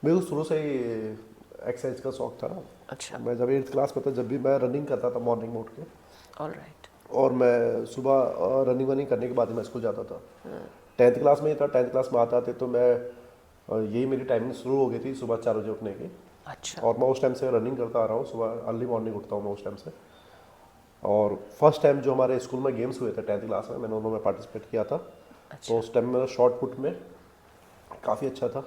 मेरे को शुरू से ही एक्सरसाइज का शौक था। अच्छा, मैं जब 8th क्लास में था, जब भी मैं रनिंग करता था मॉर्निंग में उठ के, ऑलराइट, और मैं सुबह रनिंग करने के बाद ही मैं स्कूल जाता था। 10th क्लास में ही था, 10th क्लास में आता थे तो मैं यही मेरी टाइमिंग शुरू हो गई थी सुबह 4 बजे उठने की। अच्छा, और मैं उस टाइम से रनिंग करता आ रहा हूँ, सुबह अर्ली मॉर्निंग उठता हूँ मैं उस टाइम से। और फर्स्ट टाइम जो हमारे स्कूल में गेम्स हुए थे 10th क्लास में, मैंने उन्होंने पार्टिसिपेट किया था। तो उस टाइम मेरा शॉर्ट पुट में काफ़ी अच्छा था।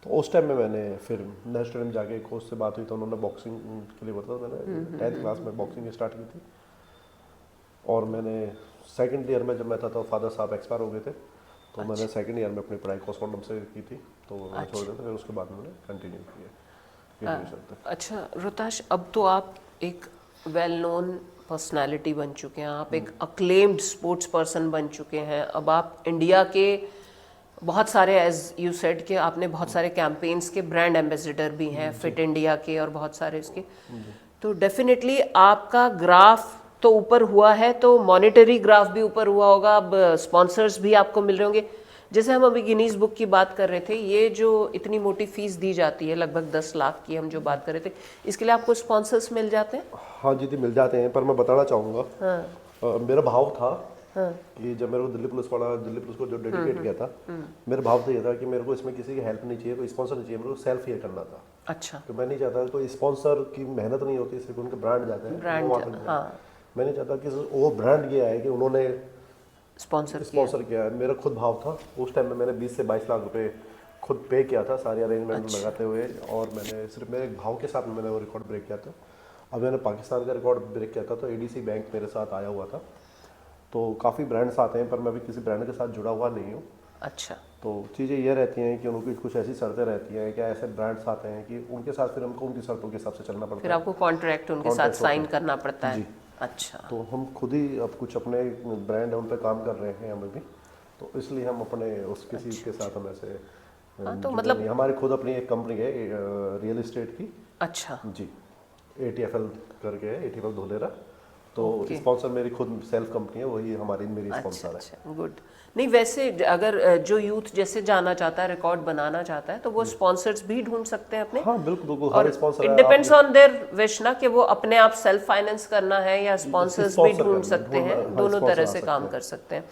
तो उस टाइम में मैंने फिर नेक्स्ट टाइम जाके कोच से बात हुई तो उन्होंने बॉक्सिंग के लिए बताया। मैंने 10th क्लास में बॉक्सिंग स्टार्ट की थी, और मैंने सेकंड ईयर में जब मैं था तो फादर साहब एक्सपायर हो गए थे, तो मैंने सेकंड ईयर में अपनी पढ़ाई कोस्टोंडम से की थी, तो मैंने छोड़ दिया था, फिर उसके बाद मैंने कंटिन्यू किया। अच्छा रोहताश, अब तो आप एक वेल नोन पर्सनालिटी बन चुके हैं, आप एक अक्लेम्ड स्पोर्ट्स पर्सन बन चुके हैं। अब आप इंडिया के बहुत सारे, एज यू सेड कि आपने बहुत सारे कैंपेन्स के ब्रांड एम्बेसडर भी हैं, फिट इंडिया के और बहुत सारे इसके, तो डेफिनेटली आपका ग्राफ तो ऊपर हुआ है, तो मॉनेटरी ग्राफ भी ऊपर हुआ होगा, अब स्पॉन्सर्स भी आपको मिल रहे होंगे। जैसे हम अभी गिनीज बुक की बात कर रहे थे, ये जो इतनी मोटी फीस दी जाती है लगभग 10 लाख की, हम जो बात कर रहे थे, इसके लिए आपको स्पॉन्सर्स मिल जाते हैं? हाँ जी, मिल जाते हैं, पर मैं बताना चाहूँगा, मेरा भाव था कि जब मेरे को दिल्ली पुलिस को जो डेडिकेट किया था, मेरा भाव तो ये था कि मेरे को इसमें किसी की हेल्प नहीं चाहिए, कोई स्पॉन्सर नहीं चाहिए, मेरे को सेल्फ ये करना था। अच्छा, तो मैं नहीं चाहता कोई स्पॉन्सर की मेहनत नहीं होती, सिर्फ उनके ब्रांड जाते हैं, मैं नहीं चाहता कि वो ब्रांड ये आए कि उन्होंने स्पॉन्सर किया है। मेरा खुद भाव था उस टाइम में, मैंने 20 से 22 लाख रुपए खुद पे किया था, सारे अरेंजमेंट लगाते हुए, और मैंने सिर्फ मेरे भाव के साथ मैंने वो रिकॉर्ड ब्रेक किया था। अब मैंने पाकिस्तान का रिकॉर्ड ब्रेक किया था तो एडीसी बैंक मेरे साथ आया हुआ था। तो काफ़ी ब्रांड्स आते हैं पर मैं अभी किसी ब्रांड के साथ जुड़ा हुआ नहीं हूँ। अच्छा। तो चीज़ें ये रहती हैं कि उनकी कुछ ऐसी शर्तें रहती हैं कि ऐसे ब्रांड्स आते हैं कि उनके साथ फिर हमको उनकी शर्तों के हिसाब से चलना पड़ता है। फिर आपको कॉन्ट्रैक्ट उनके साथ साइन करना पड़ता है। अच्छा। तो हम खुद ही अब कुछ अपने ब्रांड है उन पर काम कर रहे हैं हमें भी, तो इसलिए हम अपने उस किसी के साथ हम ऐसे तो मतलब हमारी खुद अपनी एक कंपनी है रियल एस्टेट की। अच्छा जी, ATFL करके है, ATFL धोलेरा। तो स्पॉन्सर मेरी खुद सेल्फ कंपनी है, वही मेरी स्पॉन्सर है। अच्छा, गुड। नहीं वैसे अगर जो यूथ जैसे जाना चाहता है, रिकॉर्ड बनाना चाहता है, तो वो स्पॉन्सर्स भी ढूंढ सकते हैं अपने। हाँ बिल्कुल बिल्कुल, हर sponsor it depends on their wish ना कि वो अपने आप सेल्फ फाइनेंस करना है या स्पॉन्सर्स भी ढूंढ सकते हैं, दोनों तरह से काम कर सकते हैं।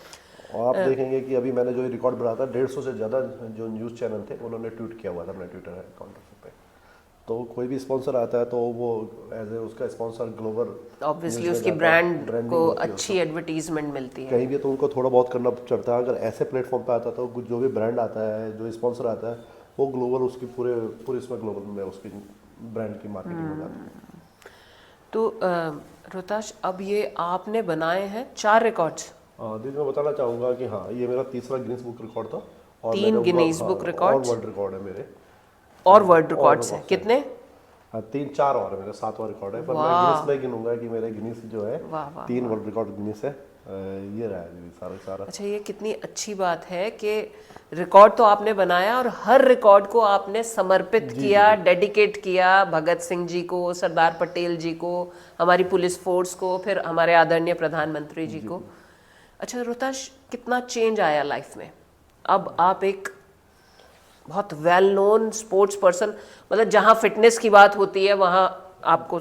और आप देखेंगे कि अभी मैंने जो रिकॉर्ड बनाया था 150 से ज़्यादा जो न्यूज़ चैनल थे उन्होंने ट्वीट किया हुआ था अपने ट्विटर अकाउंट पे। तो कोई भी स्पॉन्सर आता है तो वो एज ए उसका स्पॉन्सर ग्लोबल ऑब्वियसली उसकी ब्रांड को अच्छी एडवर्टीजमेंट मिलती है। कहीं भी तो उनको थोड़ा बहुत करना चढ़ता है। अगर ऐसे प्लेटफॉर्म पे आता तो जो भी ब्रांड आता है, जो स्पॉन्सर आता है, वो ग्लोबल उसकी पूरे इसमें ग्लोबल में उसकी ब्रांड की मार्केटिंग हो जाती है। तो रोहताश, अब ये आपने बनाए हैं 4 रिकॉर्ड्स। दीदी मैं बताना चाहूँगा कि हाँ, ये मेरा तीसरा गिनीज बुक रिकॉर्ड था और 3 गिनीज बुक रिकॉर्ड और वर्ल्ड रिकॉर्ड है मेरे, और वर्ल्ड रिकॉर्ड्स हैं कितने? 3-4 और है मेरा, 7वां रिकॉर्ड है। पर मैं गिनीज में गिनूंगा कि मेरे गिनीज जो है 3 वर्ल्ड रिकॉर्ड गिनीज है। ये रहा है सारा। अच्छा, ये कितनी अच्छी बात है कि रिकॉर्ड तो आपने बनाया और हर रिकॉर्ड को आपने समर्पित किया, डेडिकेट किया भगत सिंह जी को, सरदार पटेल जी को, हमारी पुलिस फोर्स को, फिर हमारे आदरणीय प्रधानमंत्री जी को। अच्छा रोहताश, कितना चेंज आया लाइफ में? अब आप एक बहुत वेल नोन स्पोर्ट्स पर्सन, मतलब जहाँ फिटनेस की बात होती है वहाँ आपको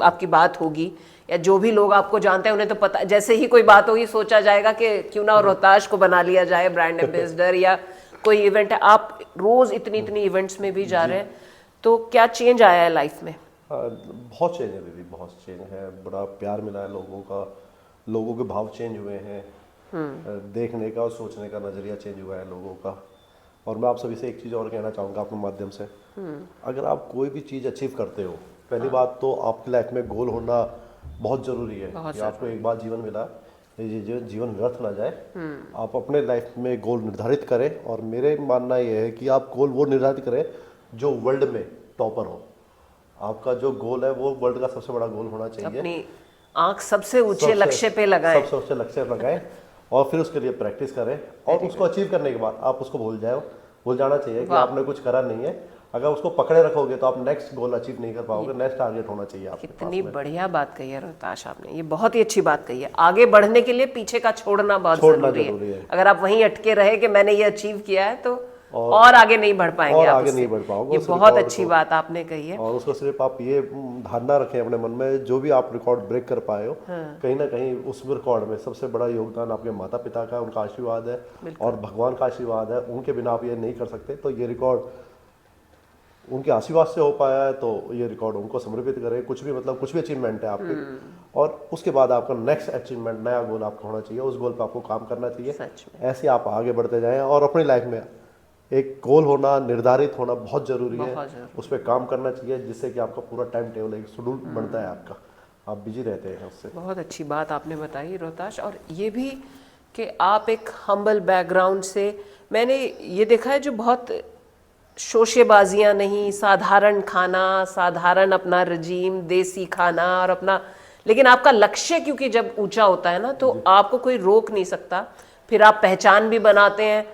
आपकी बात होगी, या जो भी लोग आपको जानते हैं उन्हें तो पता, जैसे ही कोई बात होगी सोचा जाएगा कि क्यों ना रोहताश को बना लिया जाए ब्रांड एम्बेसडर या कोई इवेंट है। आप रोज इतनी इवेंट्स में भी जा रहे हैं, तो क्या चेंज आया है लाइफ में? बहुत चेंज है दीदी, बहुत चेंज है। बड़ा प्यार मिला है लोगों का, लोगों के भाव चेंज हुए हैं, देखने का और सोचने का नजरिया चेंज हुआ है लोगों का। और मैं आप सभी से एक चीज़ और कहना चाहूँगा अपने माध्यम से, अगर आप कोई भी चीज़ अचीव करते हो, पहली बात तो आपकी लाइफ में गोल होना बहुत ज़रूरी है कि आपको एक बार जीवन मिला, ये जीवन व्यर्थ ना जाए। आप अपने लाइफ में गोल निर्धारित करें, और मेरे मानना ये है कि आप गोल वो निर्धारित करें जो वर्ल्ड में टॉपर हो। आपका जो गोल है वो वर्ल्ड का सबसे बड़ा गोल होना चाहिए। अपनी आँख सबसे ऊंचे लक्ष्य पे लगाएं, सबसे ऊंचे लक्ष्य लगाएं और फिर उसके लिए प्रैक्टिस करें, और उसको अचीव करने के बाद आप उसको भूल जाना चाहिए कि आपने कुछ करा नहीं है। अगर उसको पकड़े रखोगे तो आप नेक्स्ट गोल अचीव नहीं कर पाओगे, नेक्स्ट टारगेट होना चाहिए आपके पास। कितनी बढ़िया बात कही है रोहताश आपने, ये बहुत ही अच्छी बात कही है। आगे बढ़ने के लिए पीछे का छोड़ना बहुत जरूरी है। अगर आप वहीं अटके रहे कि मैंने ये अचीव किया है तो और आगे नहीं बढ़ पाएंगे, और आगे नहीं बढ़ पाओगे। ये बहुत अच्छी बात आपने कही है। और उसको सिर्फ आप ये धारणा रखें अपने मन में, जो भी आप रिकॉर्ड ब्रेक कर पाए हो, कहीं ना कहीं उस रिकॉर्ड में सबसे बड़ा योगदान आपके माता पिता का, उनका आशीर्वाद है और भगवान का आशीर्वाद है। उनके बिना आप ये नहीं कर सकते। तो ये रिकॉर्ड उनके आशीर्वाद से हो पाया है, तो ये रिकॉर्ड उनको समर्पित करें। कुछ भी अचीवमेंट है आपकी, और उसके बाद आपका नेक्स्ट अचीवमेंट, नया गोल आपका होना चाहिए, उस गोल पर आपको काम करना चाहिए। ऐसे आप आगे बढ़ते जाएं, और अपनी लाइफ में एक गोल होना, निर्धारित होना बहुत जरूरी है। उस पर काम करना चाहिए, जिससे कि आपका पूरा टाइम टेबल, एक शेड्यूल बनता है आपका, आप बिजी रहते हैं उससे। बहुत अच्छी बात आपने बताई रोहताश। और ये भी कि आप एक हम्बल बैकग्राउंड से, मैंने ये देखा है, जो बहुत शोशेबाजियां नहीं, साधारण खाना, साधारण अपना रजीम, देसी खाना और अपना, लेकिन आपका लक्ष्य क्योंकि जब ऊंचा होता है ना तो आपको कोई रोक नहीं सकता। फिर आप पहचान भी बनाते हैं।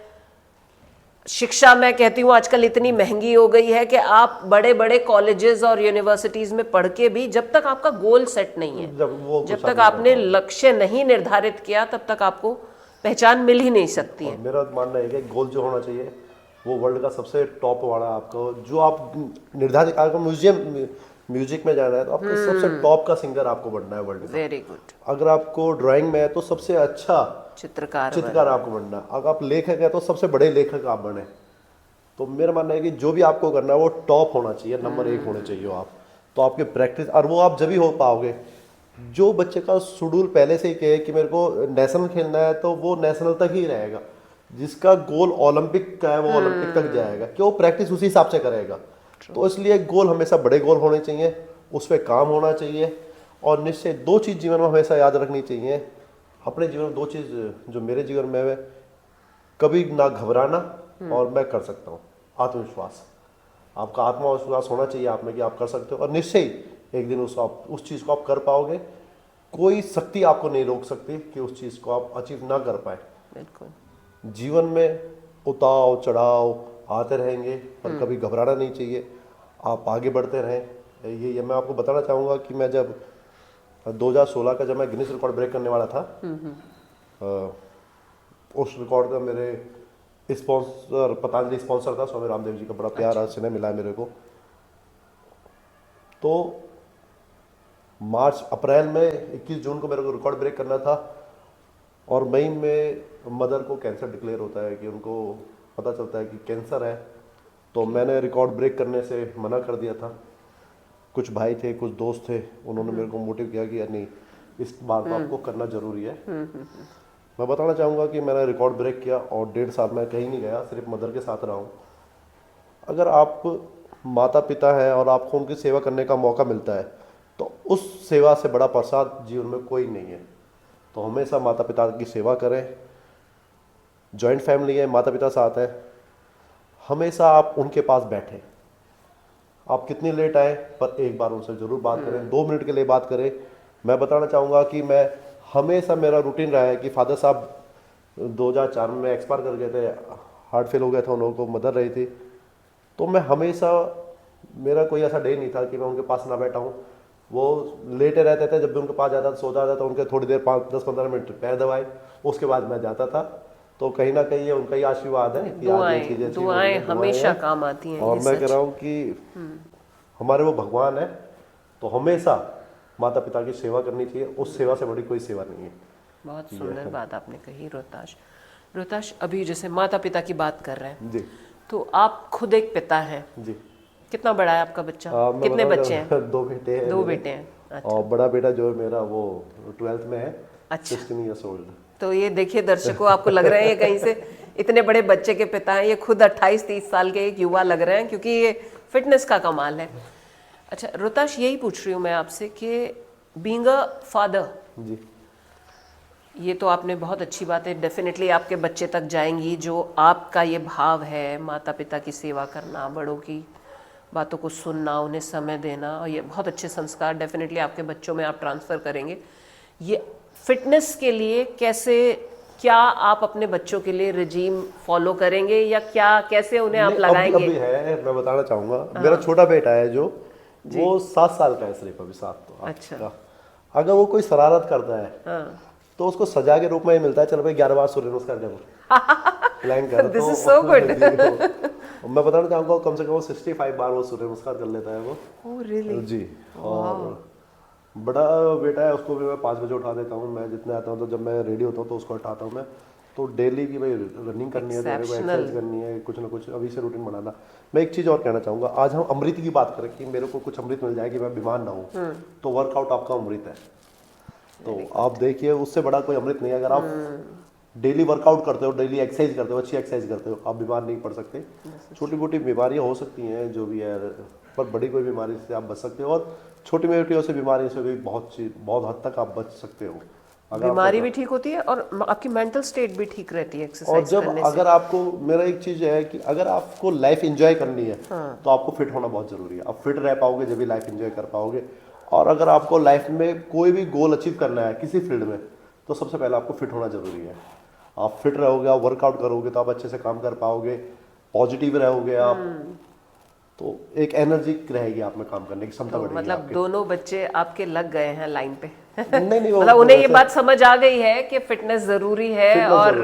शिक्षा, मैं कहती हूँ आजकल इतनी महंगी हो गई है कि आप बड़े बड़े कॉलेजेस और यूनिवर्सिटीज में पढ़ के भी जब तक आपका गोल सेट नहीं है, जब तक आपने लक्ष्य नहीं निर्धारित किया, तब तक आपको पहचान मिल ही नहीं सकती है। मेरा मानना है कि गोल जो होना चाहिए वो वर्ल्ड का सबसे टॉप वाला, आपको जो आप निर्धारित, आपको म्यूजिक में जाना है तो आपको सबसे टॉप का सिंगर आपको बनना है वर्ल्ड में। Very good. अगर आपको ड्राइंग में है तो सबसे अच्छा चित्रकार आपको बनना। अगर आप लेखक है तो सबसे बड़े लेखक आप बने। तो मेरा मानना है कि जो भी आपको करना है वो टॉप होना चाहिए, नंबर 1 होने चाहिए आप। तो आपके प्रैक्टिस, और वो आप जब ही हो पाओगे। जो बच्चे का शेड्यूल पहले से ही कहे कि मेरे को नेशनल खेलना है तो वो नेशनल तक ही रहेगा। जिसका गोल ओलंपिक का है वो ओलंपिक तक जाएगा, क्यों? प्रैक्टिस उसी हिसाब से करेगा। तो इसलिए गोल हमेशा बड़े गोल होने चाहिए, उस पर काम होना चाहिए। और निश्चय 2 चीज़ जीवन में हमेशा याद रखनी चाहिए। अपने जीवन में 2 चीज़ जो मेरे जीवन में है, कभी ना घबराना और मैं कर सकता हूँ, आत्मविश्वास। आपका आत्मविश्वास होना चाहिए आप में कि आप कर सकते हो, और निश्चय एक दिन उस चीज़ को आप कर पाओगे। कोई शक्ति आपको नहीं रोक सकती कि उस चीज़ को आप अचीव ना कर पाए। बिल्कुल। जीवन में उतार चढ़ाव आते रहेंगे, पर कभी घबराना नहीं चाहिए, आप आगे बढ़ते रहें। ये मैं आपको बताना चाहूँगा कि मैं जब 2016 का जब मैं गिनीज रिकॉर्ड ब्रेक करने वाला था, उस रिकॉर्ड का मेरे स्पॉन्सर पतंजलि स्पॉन्सर था, स्वामी रामदेव जी का बड़ा प्यारा स्नेह मिला है मेरे को। तो अप्रैल में 21 जून को मेरे को रिकॉर्ड ब्रेक करना था, और मई में मदर को कैंसर डिक्लेयर होता है कि उनको पता चलता है कि कैंसर है। तो मैंने रिकॉर्ड ब्रेक करने से मना कर दिया था। कुछ भाई थे, कुछ दोस्त थे, उन्होंने मेरे को मोटिव किया कि नहीं, इस बार तो आपको करना जरूरी है। मैं बताना चाहूँगा कि मैंने रिकॉर्ड ब्रेक किया और 1.5 साल मैं कहीं नहीं गया, सिर्फ मदर के साथ रहा हूँ। अगर आप माता पिता हैं और आपको उनकी सेवा करने का मौका मिलता है, तो उस सेवा से बड़ा प्रसाद जीवन में कोई नहीं है। तो हमेशा माता पिता की सेवा करें। जॉइंट फैमिली है, माता पिता साथ है, हमेशा आप उनके पास बैठें। आप कितनी लेट आए, पर एक बार उनसे ज़रूर बात करें, 2 मिनट के लिए बात करें। मैं बताना चाहूँगा कि मैं हमेशा, मेरा रूटीन रहा है कि फादर साहब 2004 में एक्सपायर कर गए थे, हार्ट फेल हो गया था, उन लोगों को मदर रही थी। तो मैं हमेशा, मेरा कोई ऐसा डे नहीं था कि मैं उनके पास ना बैठा हूँ। वो लेटे रहते थे, जब भी उनके पास जाता था, सो जाता था, उनके थोड़ी देर 5-10-15 मिनट पैर दबाए, उसके बाद मैं जाता था। तो कहीं ना कहीं ये उनका ही आशीर्वाद है कि दुआएं हमेशा काम आती हैं। और मैं कह रहा हूँ कि हमारे वो भगवान है, तो हमेशा माता पिता की सेवा करनी चाहिए। उस सेवा से बड़ी कोई सेवा नहीं है। बहुत सुंदर बात आपने कही रोहताश। अभी जैसे माता पिता की बात कर रहे हैं जी, तो आप खुद एक पिता हैं जी। कितना बड़ा है आपका बच्चा? कितने बच्चे हैं? 2 बेटे हैं। 2 बेटे हैं। अच्छा। और बड़ा बेटा जो है मेरा, वो 12th में है। अच्छा। 16 years old। तो ये देखिए दर्शकों, आपको लग रहे हैं ये कहीं से इतने बड़े बच्चे के पिता हैं। ये खुद 28-30 साल के एक युवा लग रहे हैं, क्योंकि ये फिटनेस का कमाल है। अच्छा रोहताश, यही पूछ रही हूँ मैं आपसे कि बीइंग अ फादर जी, ये तो आपने बहुत अच्छी बात है, डेफिनेटली आपके बच्चे तक जाएंगी जो आपका ये भाव है, माता पिता की सेवा करना, बड़ों की बातों को सुनना, उन्हें समय देना, और ये बहुत अच्छे संस्कार डेफिनेटली आपके बच्चों में आप ट्रांसफ़र करेंगे। ये फिटनेस के लिए क्या आप अपने बच्चों के लिए रिजीम फॉलो करेंगे, या क्या कैसे उन्हें आप लगाएंगे? अभी है, मैं बताना चाहूँगा। मेरा छोटा बेटा है जो, वो 7 साल का है सिर्फ, अभी 7 तो। अच्छा। अगर वो कोई शरारत करता है तो उसको सजा के रूप में ही मिलता है, चलो भाई 11 बार सूर्य नमस्कार कर प्लान कर। This is so good. मैं बताना चाहूँगा कम से कम 65 बार वो सूर्य नमस्कार कर लेता है वो। Oh really? जी। और बड़ा बेटा है, उसको भी मैं 5 बजे उठा देता हूँ। मैं जितने आता हूँ, तो जब मैं रेडी होता हूँ तो उसको उठाता हूँ मैं। तो डेली की भाई रनिंग करनी है, एक्सरसाइज करनी है, कुछ ना कुछ अभी से रूटीन बनाना। मैं एक चीज़ और कहना चाहूँगा, आज हम अमृत की बात करें कि मेरे को कुछ अमृत मिल जाए कि मैं बीमार ना हूँ, तो वर्कआउट आपका अमृत है। तो आप देखिए, उससे बड़ा कोई अमृत नहीं है। अगर आप डेली वर्कआउट करते हो, डेली एक्सरसाइज करते हो, अच्छी एक्सरसाइज करते हो, आप बीमार नहीं पड़ सकते। छोटी मोटी बीमारियाँ हो सकती हैं जो भी है, पर बड़ी कोई बीमारी से आप बच सकते हो, और छोटी मोटी से बीमारी से भी बहुत हद तक आप बच सकते हो। बीमारी भी ठीक होती है और आपकी मेंटल स्टेट भी ठीक रहती है एक्सरसाइज करने से। अगर आपको, मेरा एक चीज़ है कि अगर आपको लाइफ एंजॉय करनी है तो आपको फिट होना बहुत ज़रूरी है। आप फिट रह पाओगे जब भी लाइफ एंजॉय कर पाओगे। और अगर आपको लाइफ में कोई भी गोल अचीव करना है किसी फील्ड में, तो सबसे पहले आपको फिट होना जरूरी है। आप फिट रहोगे, आप वर्कआउट करोगे, तो आप अच्छे से काम कर पाओगे, पॉजिटिव रहोगे आप, तो एक एनर्जी रहेगी आप में काम करने की क्षमता बढ़ेगी। मतलब दोनों बच्चे आपके लग गए हैं लाइन पे। नहीं मतलब उन्हें ये बात समझ आ गई है कि फिटनेस जरूरी है और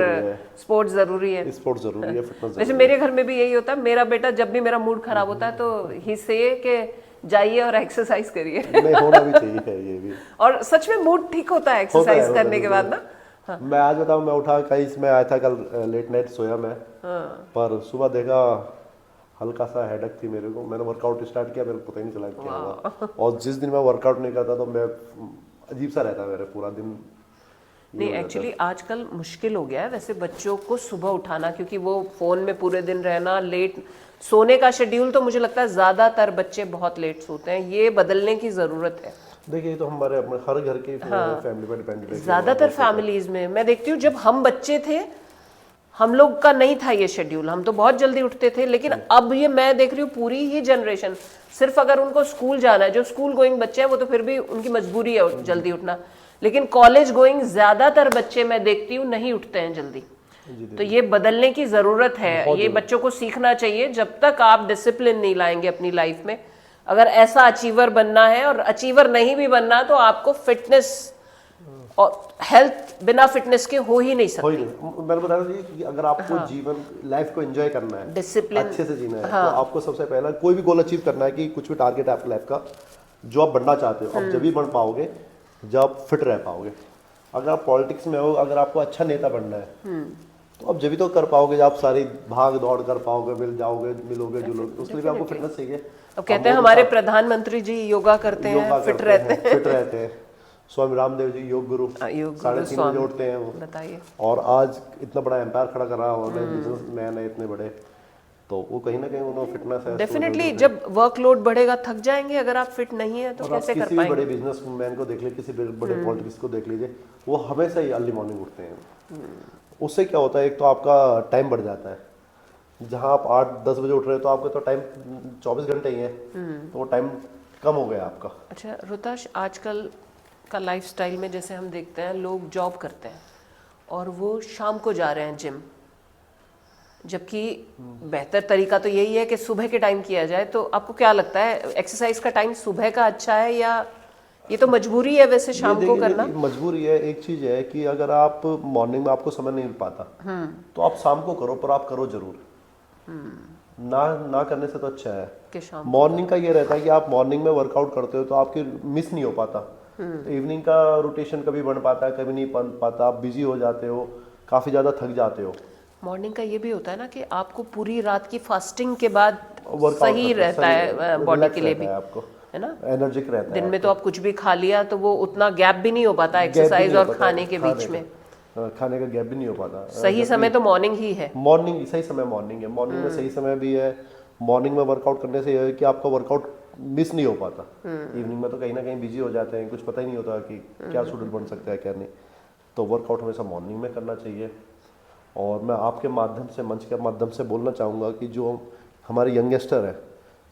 स्पोर्ट्स जरूरी है। स्पोर्ट्स जरूरी है, फिटनेस। वैसे मेरे घर में भी यही होता है। मेरा बेटा जब भी मेरा मूड खराब होता है तो ही से कि जाइए और एक्सरसाइज करिए। नहीं, होना भी चाहिए ये भी। और सच में मूड ठीक होता है एक्सरसाइज करने के बाद ना। हाँ। मैं आज बताऊं, मैं उठा कहीं मैं आया था कल, लेट नाइट सोया मैं। पर सुबह देखा हल्का सा हेडेक थी मेरे को। मैंने वर्कआउट स्टार्ट किया, मेरे को पता ही नहीं चला क्या हुआ। और जिस दिन मैं वर्कआउट नहीं करता तो मैं अजीब सा रहता मेरा पूरा दिन। नहीं, एक्चुअली आजकल मुश्किल हो गया है वैसे बच्चों को सुबह उठाना, क्योंकि वो फोन में पूरे दिन रहना, लेट सोने का शेड्यूल, तो मुझे लगता है ज्यादातर बच्चे बहुत लेट सोते हैं। ये बदलने की जरूरत है। देखिए तो हमारे अपने हर घर की फैमिली पर डिपेंड है। ज्यादातर फैमिलीज में मैं देखती हूँ, जब हम बच्चे थे हम लोग का नहीं था ये शेड्यूल, हम तो बहुत जल्दी उठते थे। लेकिन अब ये मैं देख रही हूँ पूरी ही जनरेशन, सिर्फ अगर उनको स्कूल जाना है, जो स्कूल गोइंग बच्चे हैं वो तो फिर भी उनकी मजबूरी है जल्दी उठना, लेकिन कॉलेज गोइंग ज्यादातर बच्चे मैं देखती हूँ नहीं उठते हैं जल्दी। तो ये बदलने की जरूरत है, ये बच्चों को सीखना चाहिए। जब तक आप डिसिप्लिन नहीं लाएंगे अपनी लाइफ में, अगर ऐसा अचीवर बनना है, और अचीवर नहीं भी बनना, तो आपको फिटनेस और हेल्थ बिना फिटनेस के हो ही नहीं सकती। मैंने बताया कि अगर आपको जीवन लाइफ को एंजॉय करना है, डिसिप्लिन अच्छे से जीना है, तो आपको सबसे पहला कोई भी गोल अचीव करना है, कि कुछ भी टारगेट है आपकी लाइफ का जो आप बनना चाहते हो, आप जब भी बन पाओगे जब आप फिट रह पाओगे। अगर आप पॉलिटिक्स में हो, अगर आपको अच्छा नेता बनना है तो आप जब भी तो कर पाओगे, जब आप सारी भाग दौड़ कर पाओगे, मिलोगे जुलोगे, उसके लिए भी आपको फिटनेस चाहिए। अब कहते हैं हमारे प्रधानमंत्री जी योगा करते हैं, फिट रहते हैं। स्वामी रामदेव जी योग गुरु 3:30 बजे उठते हैं वो, बताइए। और आज इतना बड़ा एम्पायर खड़ा कर रहा है, बिजनेसमैन है इतने बड़े, तो वो कहीं ना कहीं उन्होंने फिटनेस है। डेफिनेटली जब वर्कलोड बढ़ेगा थक जाएंगे, अगर आप फिट नहीं है तो कैसे कर पाएंगे। किसी भी बड़े बिजनेसमैन को देख लीजिए, किसी बड़े पॉलिटिक्स को देख लीजिए, वो हमेशा ही अर्ली मॉर्निंग उठते हैं। उससे क्या होता है, एक तो आपका टाइम बढ़ जाता है। जहाँ आप 8-10 बजे उठ रहे हो तो आपका तो टाइम 24 घंटे ही है, तो वो टाइम कम हो गया आपका। अच्छा रुताश, आजकल का लाइफस्टाइल में जैसे हम देखते हैं लोग जॉब करते हैं और वो शाम को जा रहे हैं जिम, जबकि बेहतर तरीका तो यही है कि सुबह के टाइम किया जाए। तो आपको क्या लगता है, एक्सरसाइज का टाइम सुबह का अच्छा है, या ये तो मजबूरी है वैसे शाम को करना? मजबूरी है। एक चीज है कि अगर आप मॉर्निंग में आपको समय नहीं मिल पाता तो आप शाम को करो, पर आप करो जरूर। ना करने से तो अच्छा है कि शाम मॉर्निंग का ये रहता है कि आप मॉर्निंग में वर्कआउट करते हो तो आपकी मिस नहीं हो पाता। तो इवनिंग का रोटेशन कभी बन पाता है, कभी नहीं बन पाता, आप बिजी हो जाते हो, काफी ज्यादा थक जाते हो। मॉर्निंग का ये भी होता है ना कि आपको पूरी रात की फास्टिंग के बाद सही रहता है बॉडी के लिए भी, आपको है ना, एनर्जिक रहता है। दिन में तो आप कुछ भी खा लिया तो वो उतना गैप भी नहीं हो पाता एक्सरसाइज और खाने के बीच में, खाने का गैप भी नहीं हो पाता। सही समय तो मॉर्निंग ही है। मॉर्निंग सही समय मॉर्निंग है। मॉर्निंग में सही समय भी है। मॉर्निंग में वर्कआउट करने से यह है कि आपका वर्कआउट मिस नहीं हो पाता। इवनिंग में तो कहीं ना कहीं बिजी हो जाते हैं, कुछ पता ही नहीं होता कि क्या शेड्यूल बन सकता है क्या नहीं। तो वर्कआउट हमेशा मॉर्निंग में करना चाहिए। और मैं आपके माध्यम से, मंच के माध्यम से बोलना चाहूँगा कि जो हमारे यंगस्टर हैं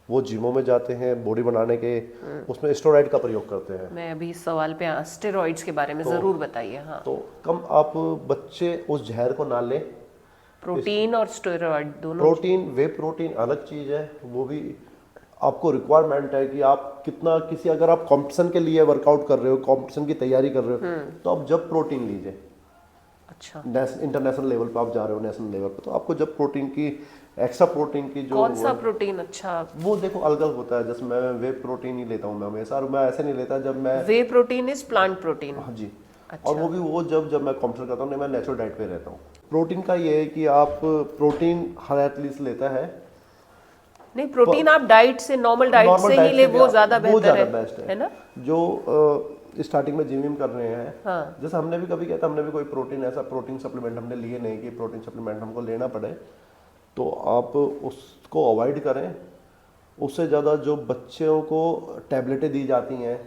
वो जिमों में जाते हैं बॉडी बनाने के, उसमें स्टेरॉइड का प्रयोग करते हैं। मैं अभी इस सवाल पे स्टेरॉइड्स के बारे में जरूर बताइए। हाँ, तो कम आप बच्चे उस जहर को ना लें। प्रोटीन और स्टेरॉइड दोनों, प्रोटीन वे प्रोटीन अलग चीज है, वो भी आपको रिक्वायरमेंट है कि आप कितना, किसी अगर आप कंपटीशन के लिए वर्कआउट कर रहे हो, कंपटीशन की तैयारी कर रहे हो, तो आप जब प्रोटीन लीजिए। अच्छा, इंटरनेशनल लेवल पे आप जा रहे हो, नेशनल लेवल पे, तो आपको जब प्रोटीन की, एक्स्ट्रा प्रोटीन की जो, कौन सा प्रोटीन अच्छा, वो देखो अलग अलग होता है। जैसे मैं वे प्रोटीन ही लेता हूँ मैं हमेशा, और मैं ऐसे नहीं लेता जब मैं, वे प्रोटीन इज प्लांट प्रोटीन। हाँ जी। अच्छा। और वो भी वो जब मैं कंप्यूटर करता हूँ, नहीं मैं नेचुरल डाइट पे रहता हूँ। प्रोटीन का ये है कि आप प्रोटीन हर एथलीट लेता है। नहीं, प्रोटीन आप डाइट से, नॉर्मल डाइट से ही ले, वो ज्यादा बेहतर है ना। जो स्टार्टिंग में जिम कर रहे हैं, हाँ। जैसे हमने भी कभी कहता, हमने भी कोई प्रोटीन ऐसा प्रोटीन सप्लीमेंट हमने लिए नहीं कि प्रोटीन सप्लीमेंट हमको लेना पड़े, तो आप उसको अवॉइड करें। उससे ज़्यादा जो बच्चों को टैबलेटें दी जाती हैं,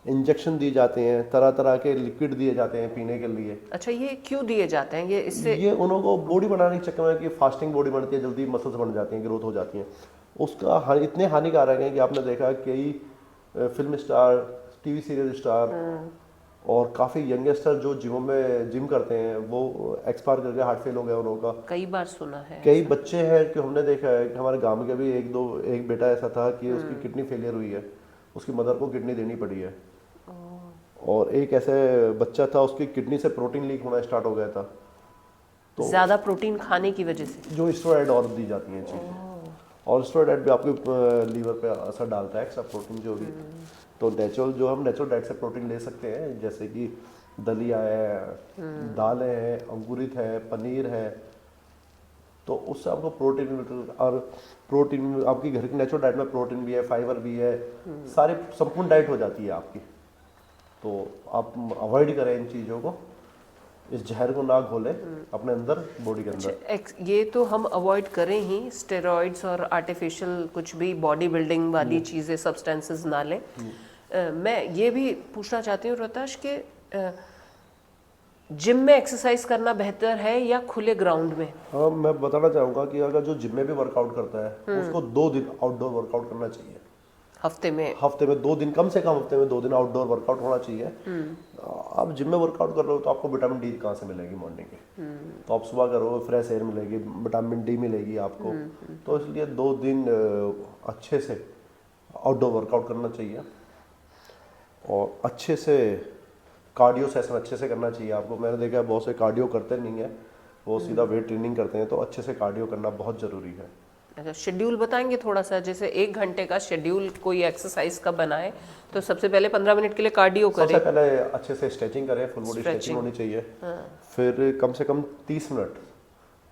इंजेक्शन दिए जाते हैं, तरह तरह के लिक्विड दिए जाते हैं पीने के लिए। अच्छा, ये क्यों दिए जाते हैं? ये इससे, ये उनको बॉडी बनाने के चक्कर में, कि फास्टिंग बॉडी बनती है, जल्दी मसल्स बन जाती हैं, ग्रोथ हो जाती हैं, उसका इतने हानिकारक है कि आपने देखा कई film star, TV serial star और काफ़ी यंगस्टर जो जिम करते हैं, वो एक्सपायर करके हार्ट फेल हो गया उनका। कई बार सुना है। कई बच्चे हैं कि हमने देखा है कि हमारे गांव के भी एक बेटा ऐसा था कि उसकी किडनी फेलियर हुई है, उसकी मदर को किडनी देनी पड़ी है। और एक ऐसे बच्चा था, उसकी किडनी से प्रोटीन लीक होना स्टार्ट हो गया था, तो ज्यादा प्रोटीन खाने की वजह से, जो स्टेरॉइड और दी जाती हैं चीज़, और स्टेरॉइड भी आपके लीवर पे असर डालता है, एक्स्ट्रा प्रोटीन जो भी। तो हम नेचुरल डाइट से प्रोटीन ले सकते हैं, जैसे कि दलिया है, दालें हैं, अंकुरित है, पनीर है, तो उससे आपको प्रोटीन, और प्रोटीन आपकी घर की नेचुरल डाइट में प्रोटीन भी है, फाइबर भी है, सारी संपूर्ण डाइट हो जाती है आपकी। तो आप अवॉइड करें इन चीज़ों को, इस जहर को ना घोले अपने अंदर, बॉडी के अंदर। ये तो हम अवॉइड करें ही, स्टेरॉइड्स और आर्टिफिशियल कुछ भी बॉडी बिल्डिंग वाली चीज़ें, सब्सटेंसेस ना लें। मैं ये भी पूछना चाहती हूँ रोहताश के जिम में एक्सरसाइज करना बेहतर है या खुले ग्राउंड में? हाँ, मैं बताना चाहूँगा कि अगर जो जिम में भी वर्कआउट करता है उसको 2 दिन आउटडोर वर्कआउट करना चाहिए हफ्ते में 2 दिन, कम से कम हफ्ते में 2 दिन आउटडोर वर्कआउट होना चाहिए। आप जिम में वर्कआउट कर रहे हो तो आपको विटामिन डी कहाँ से मिलेगी मॉर्निंग के? तो आप सुबह करो, फ्रेश एयर मिलेगी, विटामिन डी मिलेगी आपको। तो इसलिए 2 दिन अच्छे से आउटडोर वर्कआउट करना चाहिए और अच्छे से कार्डियो सेशन अच्छे से करना चाहिए आपको। मैंने देखा है बहुत से कार्डियो करते नहीं है, वो सीधा वेट ट्रेनिंग करते हैं। तो अच्छे से कार्डियो करना बहुत ज़रूरी है। अच्छा, शेड्यूल बताएंगे थोड़ा सा, जैसे 1 घंटे का शेड्यूल कोई एक्सरसाइज का बनाए तो सबसे पहले 15 मिनट के लिए कार्डियो करें। सबसे पहले अच्छे से स्ट्रेचिंग करें, फुल बॉडी स्ट्रेचिंग होनी चाहिए। फिर कम से कम 30 मिनट